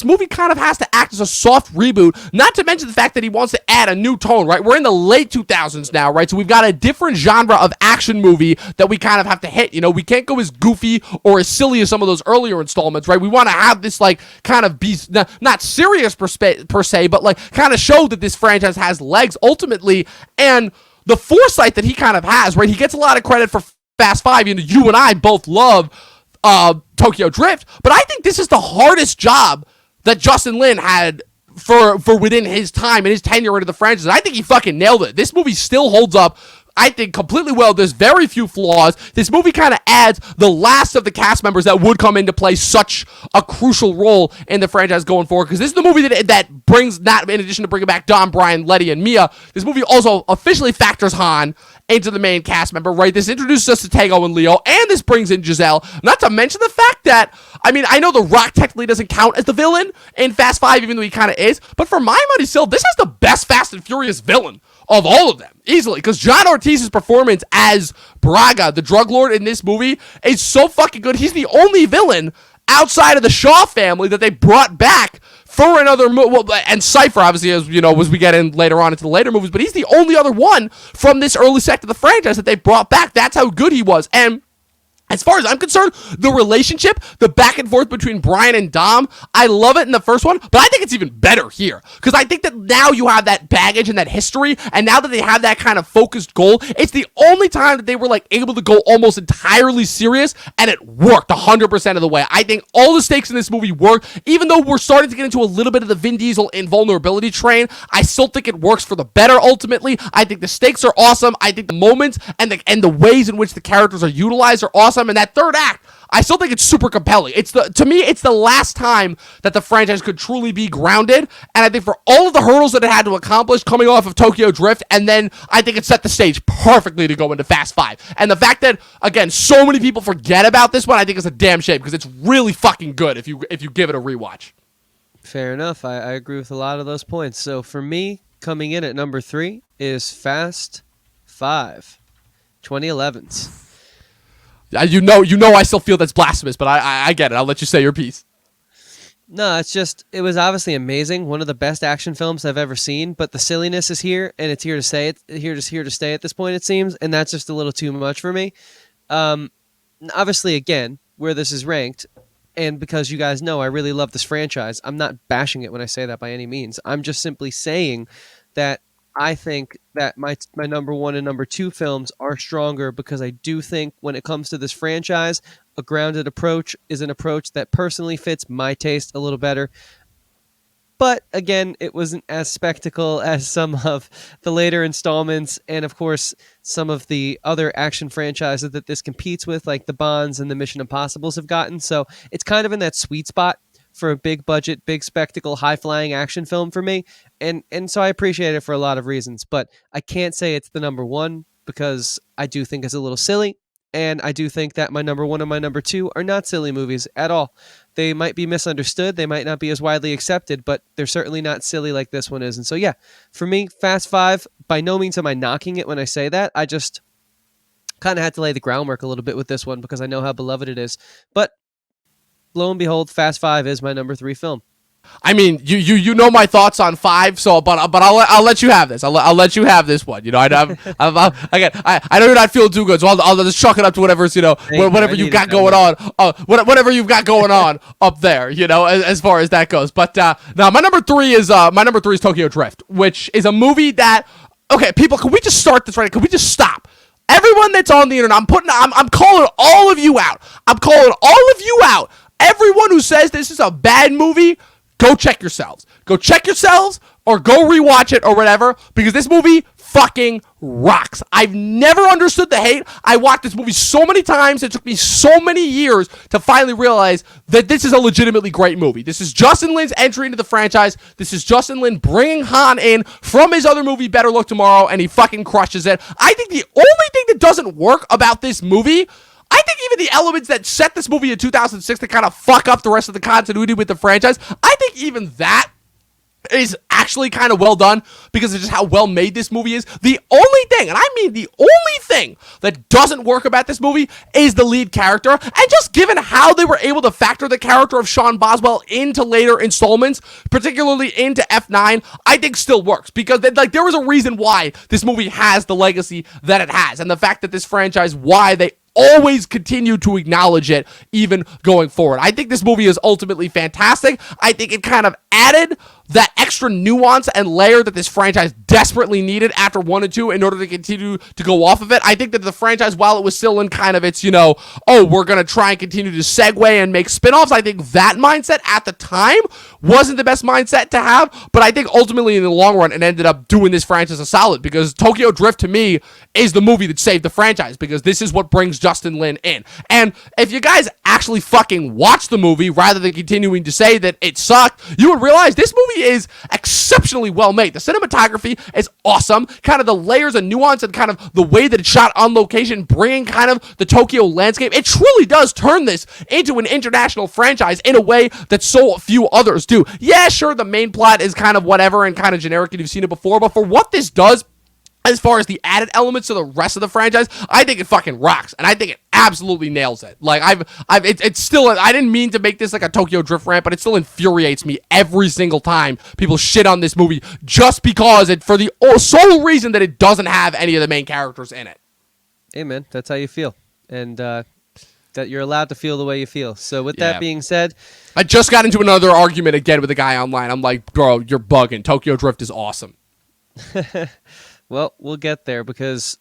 movie kind of has to act as a soft reboot, not to mention the fact that he wants to add a new tone, right? We're in the late 2000s now, right? So we've got a different genre of action movie that we kind of have to hit. You know, we can't go as goofy or as silly as some of those earlier installments, right? We want to have this, like, kind of be not serious per se, but, like, kind of show that this franchise has legs ultimately. And the foresight that he kind of has, right? He gets a lot of credit for Fast Five. You know, you and I both love Tokyo Drift, but I think this is the hardest job that Justin Lin had for within his time and his tenure into the franchise. I think he fucking nailed it. This movie still holds up, I think, completely well. There's very few flaws. This movie kind of adds the last of the cast members that would come into play such a crucial role in the franchise going forward, because this is the movie that brings, not in addition to bringing back Don, Brian, Letty, and Mia, this movie also officially factors Han into the main cast member, right? This introduces us to Tango and Leo, and this brings in Giselle, not to mention the fact that, I mean, I know The Rock technically doesn't count as the villain in Fast 5, even though he kind of is, but for my money still, this is the best Fast and Furious villain of all of them, easily, because John Ortiz's performance as Braga, the drug lord in this movie, is so fucking good. He's the only villain outside of the Shaw family that they brought back for another movie, well, and Cypher, obviously, as you know, as we get in later on into the later movies, but he's the only other one from this early sect of the franchise that they brought back. That's how good he was. And as far as I'm concerned, the relationship, the back and forth between Brian and Dom, I love it in the first one, but I think it's even better here. Because I think that now you have that baggage and that history, and now that they have that kind of focused goal, it's the only time that they were, like, able to go almost entirely serious, and it worked 100% of the way. I think all the stakes in this movie work. Even though we're starting to get into a little bit of the Vin Diesel invulnerability train, I still think it works for the better ultimately. I think the stakes are awesome. I think the moments and the ways in which the characters are utilized are awesome. And that third act, I still think it's super compelling. To me, it's the last time that the franchise could truly be grounded. And I think for all of the hurdles that it had to accomplish coming off of Tokyo Drift, and then I think it set the stage perfectly to go into Fast 5. And the fact that, again, so many people forget about this one, I think is a damn shame, because it's really fucking good if you give it a rewatch. Fair enough. I agree with a lot of those points. So for me, coming in at number 3 is Fast 5, 2011's. You know, I still feel that's blasphemous, but I get it. I'll let you say your piece. No, it was obviously amazing. One of the best action films I've ever seen, but the silliness is here, and it's here to stay. Here to stay at this point, it seems, and that's just a little too much for me. Obviously, again, where this is ranked, and because you guys know I really love this franchise, I'm not bashing it when I say that by any means. I'm just simply saying that I think that my number 1 and number 2 films are stronger, because I do think when it comes to this franchise, a grounded approach is an approach that personally fits my taste a little better. But again, it wasn't as spectacle as some of the later installments, and of course, some of the other action franchises that this competes with, like the Bonds and the Mission Impossibles have gotten. So it's kind of in that sweet spot for a big budget, big spectacle, high-flying action film for me. And so I appreciate it for a lot of reasons. But I can't say it's the number 1, because I do think it's a little silly. And I do think that my number 1 and my number 2 are not silly movies at all. They might be misunderstood. They might not be as widely accepted, but they're certainly not silly like this one is. And so, yeah, for me, Fast 5, by no means am I knocking it when I say that. I just kind of had to lay the groundwork a little bit with this one, because I know how beloved it is. But lo and behold, Fast 5 is my number 3 film. I mean, you know my thoughts on 5, so but I'll let you have this. I'll let you have this one. You know, again, I know you're not feeling too good, so I'll just chalk it up to whatever's, you know, whatever you've got going on. Whatever you've got going on up there, you know, as far as that goes. But now my number 3 is Tokyo Drift, which is a movie that, okay, people, can we just start this right? Can we just stop? Everyone that's on the internet, I'm calling all of you out. I'm calling all of you out. Everyone who says this is a bad movie, go check yourselves. Go check yourselves, or go rewatch it, or whatever, because this movie fucking rocks. I've never understood the hate. I watched this movie so many times. It took me so many years to finally realize that this is a legitimately great movie. This is Justin Lin's entry into the franchise. This is Justin Lin bringing Han in from his other movie, Better Luck Tomorrow, and he fucking crushes it. I think the only thing that doesn't work about this movie, I think even the elements that set this movie in 2006 to kind of fuck up the rest of the continuity with the franchise, I think even that is actually kind of well done because of just how well made this movie is. The only thing, and I mean the only thing that doesn't work about this movie is the lead character. And just given how they were able to factor the character of Sean Boswell into later installments, particularly into F9, I think still works because there was a reason why this movie has the legacy that it has, and the fact that this franchise, why they always continue to acknowledge it even going forward. I think this movie is ultimately fantastic. I think it kind of added that extra nuance and layer that this franchise desperately needed after 1 and 2 in order to continue to go off of it. I think that the franchise, while it was still in kind of its, we're going to try and continue to segue and make spinoffs, I think that mindset at the time wasn't the best mindset to have, but I think ultimately in the long run it ended up doing this franchise a solid because Tokyo Drift to me is the movie that saved the franchise because this is what brings Justin Lin in. And if you guys actually fucking watch the movie rather than continuing to say that it sucked, you would realize this movie is exceptionally well made. The cinematography is awesome. Kind of the layers and nuance and kind of the way that it's shot on location, bringing kind of the Tokyo landscape. It truly does turn this into an international franchise in a way that so few others do. Yeah, sure, the main plot is kind of whatever and kind of generic and you've seen it before, but for what this does, as far as the added elements to the rest of the franchise, I think it fucking rocks, and I think it absolutely nails it. Like it's still. I didn't mean to make this like a Tokyo Drift rant, but it still infuriates me every single time people shit on this movie just because for the sole reason that it doesn't have any of the main characters in it. Hey man, that's how you feel, and that you're allowed to feel the way you feel. So with that being said, I just got into another argument again with a guy online. I'm like, bro, you're bugging. Tokyo Drift is awesome. Well, we'll get there because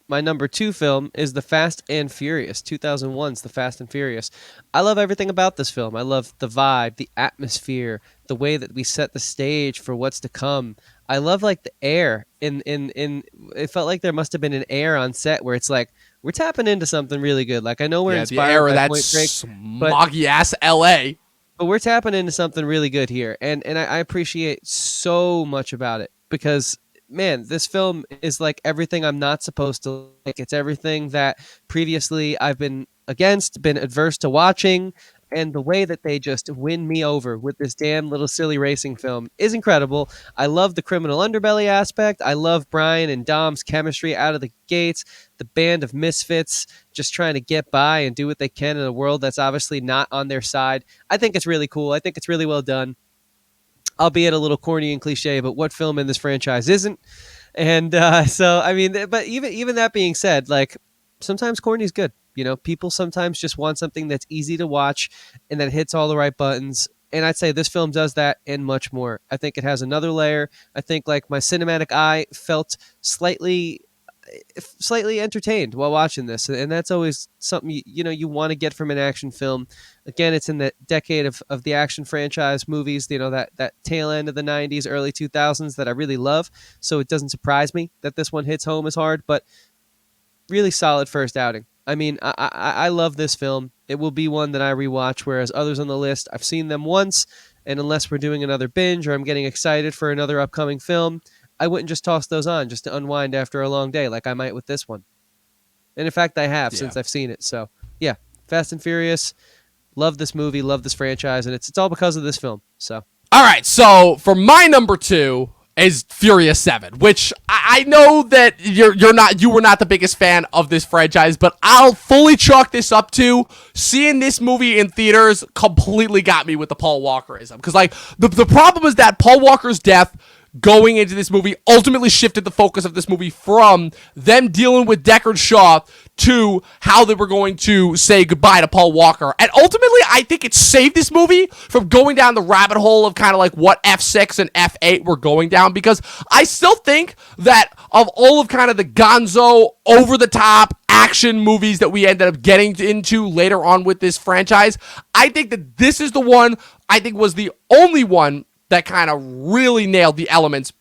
my number 2 film is The Fast and Furious, 2001's The Fast and Furious. I love everything about this film. I love the vibe, the atmosphere, the way that we set the stage for what's to come. I love like the air in it felt like there must have been an air on set where it's like we're tapping into something really good. Like I know we're inspired the air of by that Point Break, smoggy ass LA. But we're tapping into something really good here. And I appreciate so much about it because man, this film is like everything I'm not supposed to like. It's everything that previously I've been adverse to watching, and the way that they just win me over with this damn little silly racing film is incredible. I love the criminal underbelly aspect. I love Brian and Dom's chemistry out of the gates, the band of misfits just trying to get by and do what they can in a world that's obviously not on their side. I think it's really cool. I think it's really well done. Albeit a little corny and cliche, but what film in this franchise isn't? And so, I mean, but even that being said, like sometimes corny is good. People sometimes just want something that's easy to watch and that hits all the right buttons. And I'd say this film does that and much more. I think it has another layer. I think like my cinematic eye felt slightly entertained while watching this, and that's always something you want to get from an action film. Again, it's in the decade of the action franchise movies, that tail end of the 90s, early 2000s that I really love, so it doesn't surprise me that this one hits home as hard, but really solid first outing. I mean, I love this film. It will be one that I rewatch, whereas others on the list, I've seen them once, and unless we're doing another binge or I'm getting excited for another upcoming film, I wouldn't just toss those on just to unwind after a long day like I might with this one. And in fact, I have since I've seen it. So, yeah, Fast and Furious, love this movie, love this franchise, and it's all because of this film. So, all right, so for my number 2 is Furious 7, which I know that you were not the biggest fan of this franchise, but I'll fully chalk this up to seeing this movie in theaters completely got me with the Paul Walkerism. Because like the problem is that Paul Walker's death going into this movie ultimately shifted the focus of this movie from them dealing with Deckard Shaw to how they were going to say goodbye to Paul Walker. And ultimately, I think it saved this movie from going down the rabbit hole of kind of like what F6 and F8 were going down, because I still think that of all of kind of the gonzo, over-the-top action movies that we ended up getting into later on with this franchise, I think that this is the one I think was the only one that kind of really nailed the elements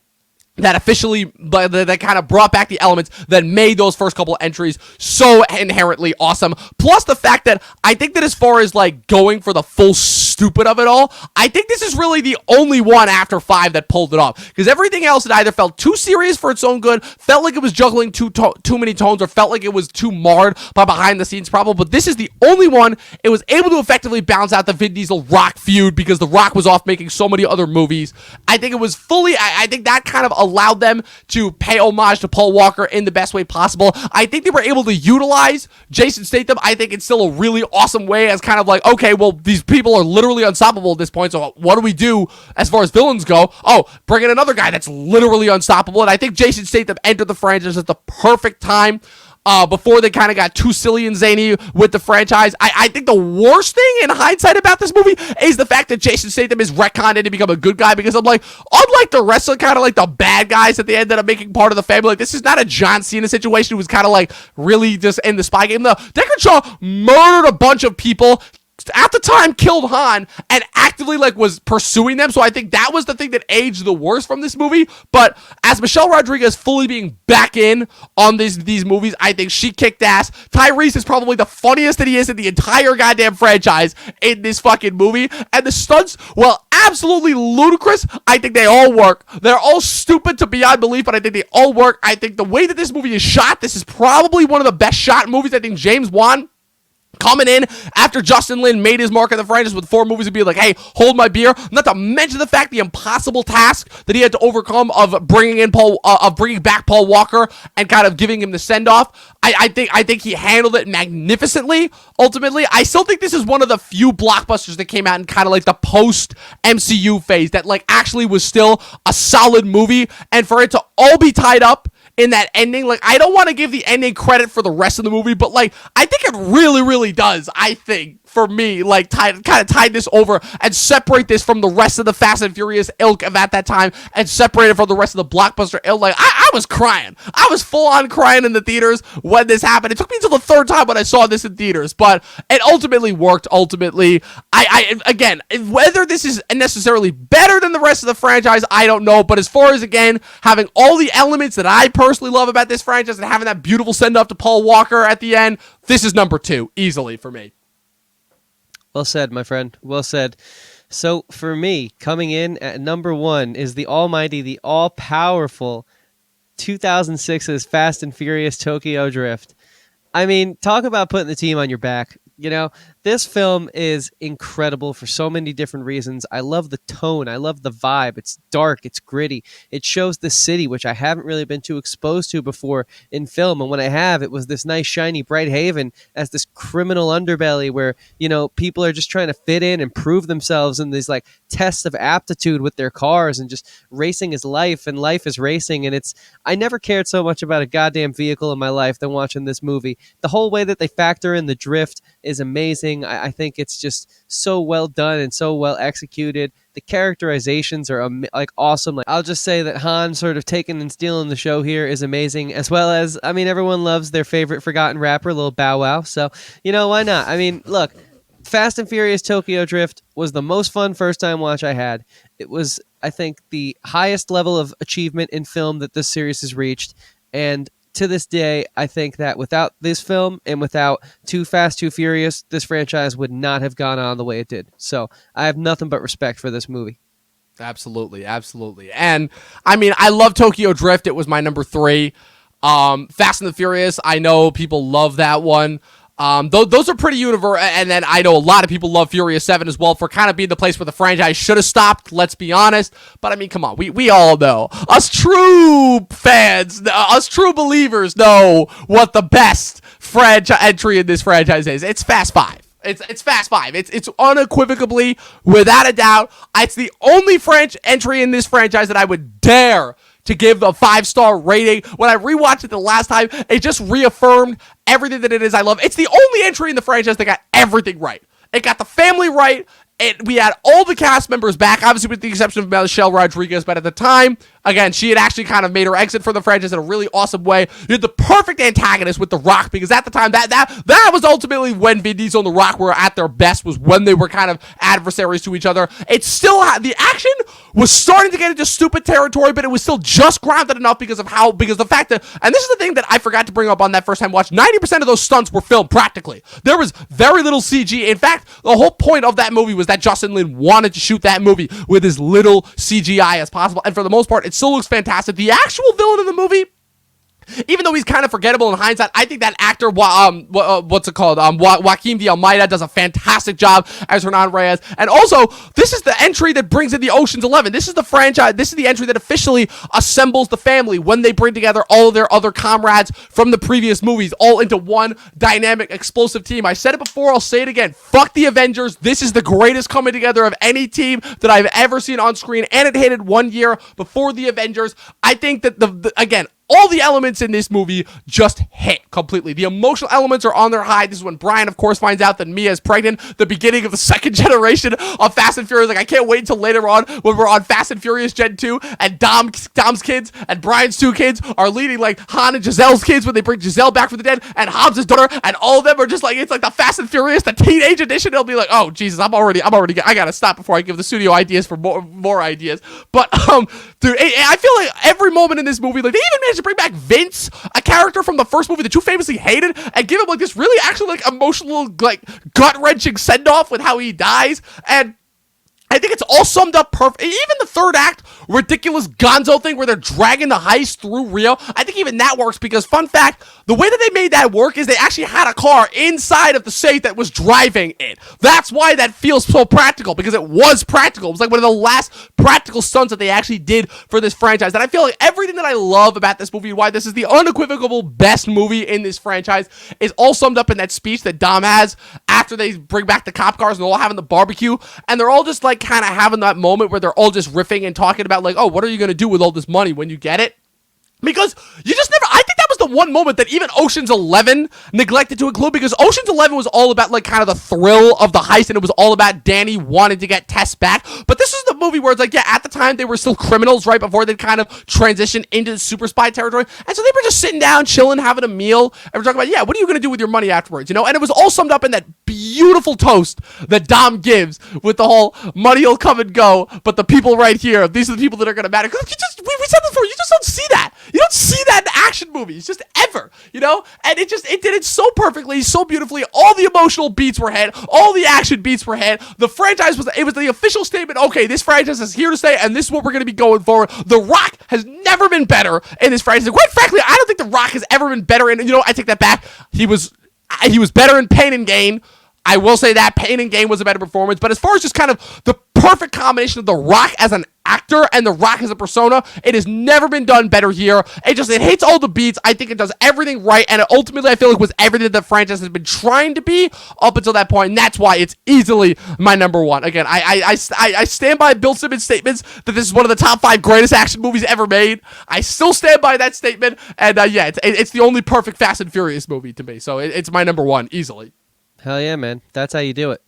that officially, that kind of brought back the elements that made those first couple of entries so inherently awesome. Plus the fact that I think that as far as like going for the full stupid of it all, I think this is really the only one after 5 that pulled it off, because everything else, it either felt too serious for its own good, felt like it was juggling too many tones, or felt like it was too marred by behind the scenes problem. But this is the only one it was able to effectively balance out the Vin Diesel Rock feud, because the Rock was off making so many other movies. I think it was fully, I think that kind of allowed them to pay homage to Paul Walker in the best way possible. I think they were able to utilize Jason Statham, I think, in still a really awesome way, as kind of like, okay, well, these people are literally unstoppable at this point, so what do we do as far as villains go? Oh, bring in another guy that's literally unstoppable. And I think Jason Statham entered the franchise at the perfect time, before they kind of got too silly and zany with the franchise. I think the worst thing in hindsight about this movie is the fact that Jason Statham is retconned in to become a good guy, because I'm like, unlike the rest of kind of like the bad guys that they ended up making part of the family, like, this is not a John Cena situation who was kind of like really just in the spy game. No, Deckard Shaw murdered a bunch of people, at the time killed Han, and actively like was pursuing them. So I think that was the thing that aged the worst from this movie. But as Michelle Rodriguez fully being back in on these movies, I think she kicked ass. Tyrese is probably the funniest that he is in the entire goddamn franchise in this fucking movie. And the stunts, well, absolutely ludicrous. I think they all work. They're all stupid to beyond belief, but I think they all work. I think the way that this movie is shot, this is probably one of the best shot movies. I think James Wan, coming in after Justin Lin made his mark in the franchise with 4 movies, to be like, hey, hold my beer. Not to mention the fact, the impossible task that he had to overcome of bringing back Paul Walker and kind of giving him the send off. I think he handled it magnificently. Ultimately, I still think this is one of the few blockbusters that came out in kind of like the post MCU phase that like actually was still a solid movie, and for it to all be tied up in that ending, like, I don't want to give the ending credit for the rest of the movie, but like, I think it really, really does, I think, for me, like, kind of tied this over and separate this from the rest of the Fast and Furious ilk of at that time, and separate it from the rest of the blockbuster ilk. Like, I was crying. I was full on crying in the theaters when this happened. It took me until the 3rd time when I saw this in theaters, but it ultimately worked. Ultimately, again, whether this is necessarily better than the rest of the franchise, I don't know, but as far as, again, having all the elements that I personally love about this franchise and having that beautiful send-off to Paul Walker at the end, this is number 2, easily, for me. Well said, my friend. Well said. So for me, coming in at number 1 is the almighty, the all-powerful 2006's Fast and Furious Tokyo Drift. I mean, talk about putting the team on your back. You know, this film is incredible for so many different reasons. I love the tone. I love the vibe. It's dark. It's gritty. It shows the city, which I haven't really been too exposed to before in film. And when I have, it was this nice, shiny, bright haven as this criminal underbelly where, you know, people are just trying to fit in and prove themselves in these like tests of aptitude with their cars, and just racing is life and life is racing. And I never cared so much about a goddamn vehicle in my life than watching this movie. The whole way that they factor in the drift is amazing. I think it's just so well done and so well executed. The characterizations are like awesome. Like, I'll just say that Han sort of taking and stealing the show here is amazing, as well as, I mean, everyone loves their favorite forgotten rapper, Lil Bow Wow. So, you know, why not? I mean, look, Fast and Furious Tokyo Drift was the most fun first time watch I had. It was, I think, the highest level of achievement in film that this series has reached. And to this day, I think that without this film and without Too Fast, Too Furious, this franchise would not have gone on the way it did. So I have nothing but respect for this movie. Absolutely, absolutely. And, I mean, I love Tokyo Drift. It was my number 3. Fast and the Furious, I know people love that one. Those are pretty universal, and then I know a lot of people love Furious 7 as well for kind of being the place where the franchise should have stopped, let's be honest. But I mean, come on, we all know. Us true fans, us true believers know what the best entry in this franchise is. It's Fast 5. It's Fast 5. It's unequivocally, without a doubt, it's the only entry in this franchise that I would dare to give a 5-star rating. When I rewatched it the last time, it just reaffirmed everything that it is I love. It's the only entry in the franchise that got everything right. It got the family right. We had all the cast members back, obviously with the exception of Michelle Rodriguez, but at the time, Again, she had actually kind of made her exit from the franchise in a really awesome way. You had the perfect antagonist with The Rock, because at the time, that was ultimately when Vin Diesel and The Rock were at their best, was when they were kind of adversaries to each other. It still had, the action was starting to get into stupid territory, but it was still just grounded enough because the fact that, and this is the thing that I forgot to bring up on that first time watch, 90% of those stunts were filmed practically. There was very little CG. In fact, the whole point of that movie was that Justin Lin wanted to shoot that movie with as little CGI as possible, and for the most part, it still looks fantastic. The actual villain in the movie, even though he's kind of forgettable in hindsight, I think that actor, Joaquim de Almeida, does a fantastic job as Hernan Reyes. And also, this is the entry that brings in the Ocean's 11. This is the franchise. This is the entry that officially assembles the family when they bring together all of their other comrades from the previous movies, all into one dynamic, explosive team. I said it before, I'll say it again. Fuck the Avengers. This is the greatest coming together of any team that I've ever seen on screen, and it hit 1 year before the Avengers. I think that again, all the elements in this movie just hit completely. The emotional elements are on their high. This is when Brian, of course, finds out that Mia is pregnant. The beginning of the second generation of Fast and Furious. Like, I can't wait until later on when we're on Fast and Furious Gen 2 and Dom's kids and Brian's 2 kids are leading like Han and Giselle's kids when they bring Giselle back from the dead, and Hobbs' daughter, and all of them are just like, it's like the Fast and Furious, the teenage edition. It'll be like, oh, Jesus, I gotta stop before I give the studio ideas for more ideas. But, dude, I feel like every moment in this movie, like, they even managed to bring back Vince, a character from the first movie that you famously hated, and give him like this really actually like emotional, like gut-wrenching send-off with how he dies. And I think it's all summed up perfect. Even the third act, ridiculous gonzo thing where they're dragging the heist through Rio, I think even that works because, fun fact, the way that they made that work is they actually had a car inside of the safe that was driving it. That's why that feels so practical, because it was practical. It was like one of the last practical stunts that they actually did for this franchise. And I feel like everything that I love about this movie, why this is the unequivocal best movie in this franchise, is all summed up in that speech that Dom has after they bring back the cop cars and they're all having the barbecue. And they're all just like kind of having that moment where they're all just riffing and talking about like, oh, what are you going to do with all this money when you get it? Because you just never, I think that was the one moment that even Ocean's 11 neglected to include, because Ocean's 11 was all about like kind of the thrill of the heist, and it was all about Danny wanting to get Tess back. But this is the movie where it's like, yeah, at the time they were still criminals right before they kind of transitioned into the super spy territory. And so they were just sitting down, chilling, having a meal, and we're talking about, yeah, what are you going to do with your money afterwards, you know? And it was all summed up in that beautiful toast that Dom gives with the whole money will come and go, but the people right here, these are the people that are going to matter. Because we said this before, you just don't see that. You don't see that in action movies, just ever, you know? And it did it so perfectly, so beautifully. All the emotional beats were hit. All the action beats were hit. The franchise was the official statement, okay, this franchise is here to stay, and this is what we're going to be going forward. The Rock has never been better in this franchise. Quite frankly, I don't think The Rock has ever been better in, you know, I take that back. He was better in Pain and Gain. I will say that Pain and Gain was a better performance, but as far as just kind of the perfect combination of The Rock as an actor and The Rock as a persona, it has never been done better here. It hits all the beats. I think it does everything right, and it ultimately, I feel like, was everything that the franchise has been trying to be up until that point, and that's why it's easily my number one. Again, I stand by Bill Simmons' statements that this is one of the top 5 greatest action movies ever made. I still stand by that statement, and yeah, it's the only perfect Fast and Furious movie to me, so it's my number one, easily. Hell yeah, man. That's how you do it.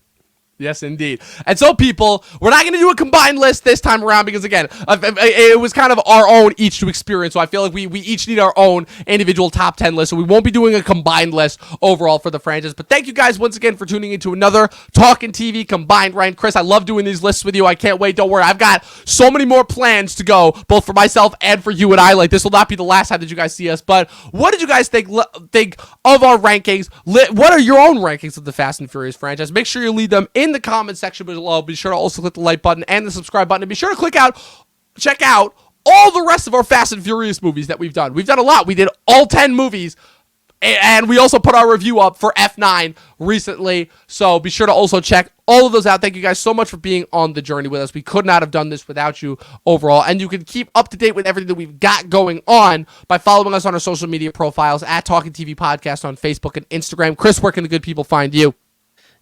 Yes, indeed. And so, people, we're not going to do a combined list this time around because, again, it was kind of our own each to experience. So I feel like we each need our own individual top 10 list. So we won't be doing a combined list overall for the franchise. But thank you guys once again for tuning into another Talkin' TV combined rank. Chris, I love doing these lists with you. I can't wait. Don't worry. I've got so many more plans to go, both for myself and for you and I. Like, this will not be the last time that you guys see us. But what did you guys think of our rankings? What are your own rankings of the Fast and Furious franchise? Make sure you leave them in the comment section below. Be sure to also click the like button and the subscribe button, and be sure to check out all the rest of our Fast and Furious movies that we've done. We've done a lot. We did all 10 movies, and we also put our review up for F9 recently, so be sure to also check all of those out. Thank you guys so much for being on the journey with us. We could not have done this without you overall, and you can keep up to date with everything that we've got going on by following us on our social media profiles at Talkin' TV Podcast on Facebook and Instagram. Chris, where can the good people find you?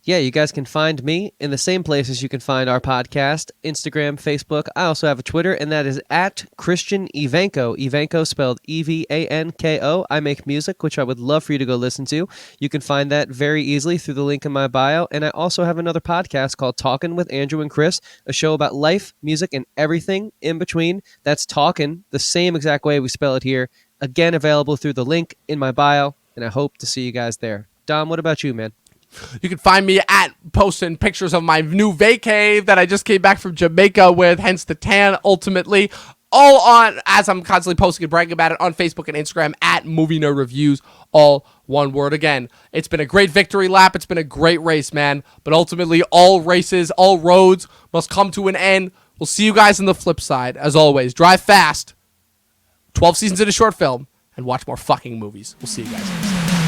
Yeah, you guys can find me in the same places you can find our podcast, Instagram, Facebook. I also have a Twitter, and that is at Christian Evanko. Evanko spelled Evanko. I make music, which I would love for you to go listen to. You can find that very easily through the link in my bio. And I also have another podcast called Talkin with Andrew and Chris, a show about life, music, and everything in between. That's Talkin, the same exact way we spell it here. Again, available through the link in my bio, and I hope to see you guys there. Dom, what about you, man? You can find me at posting pictures of my new vacay that I just came back from Jamaica with, hence the tan ultimately. All on, as I'm constantly posting and bragging about it on Facebook and Instagram at Movie Nerd Reviews, all one word. Again, it's been a great victory lap. It's been a great race, man. But ultimately, all races, all roads must come to an end. We'll see you guys on the flip side. As always, drive fast, 12 seasons in a short film, and watch more fucking movies. We'll see you guys next time.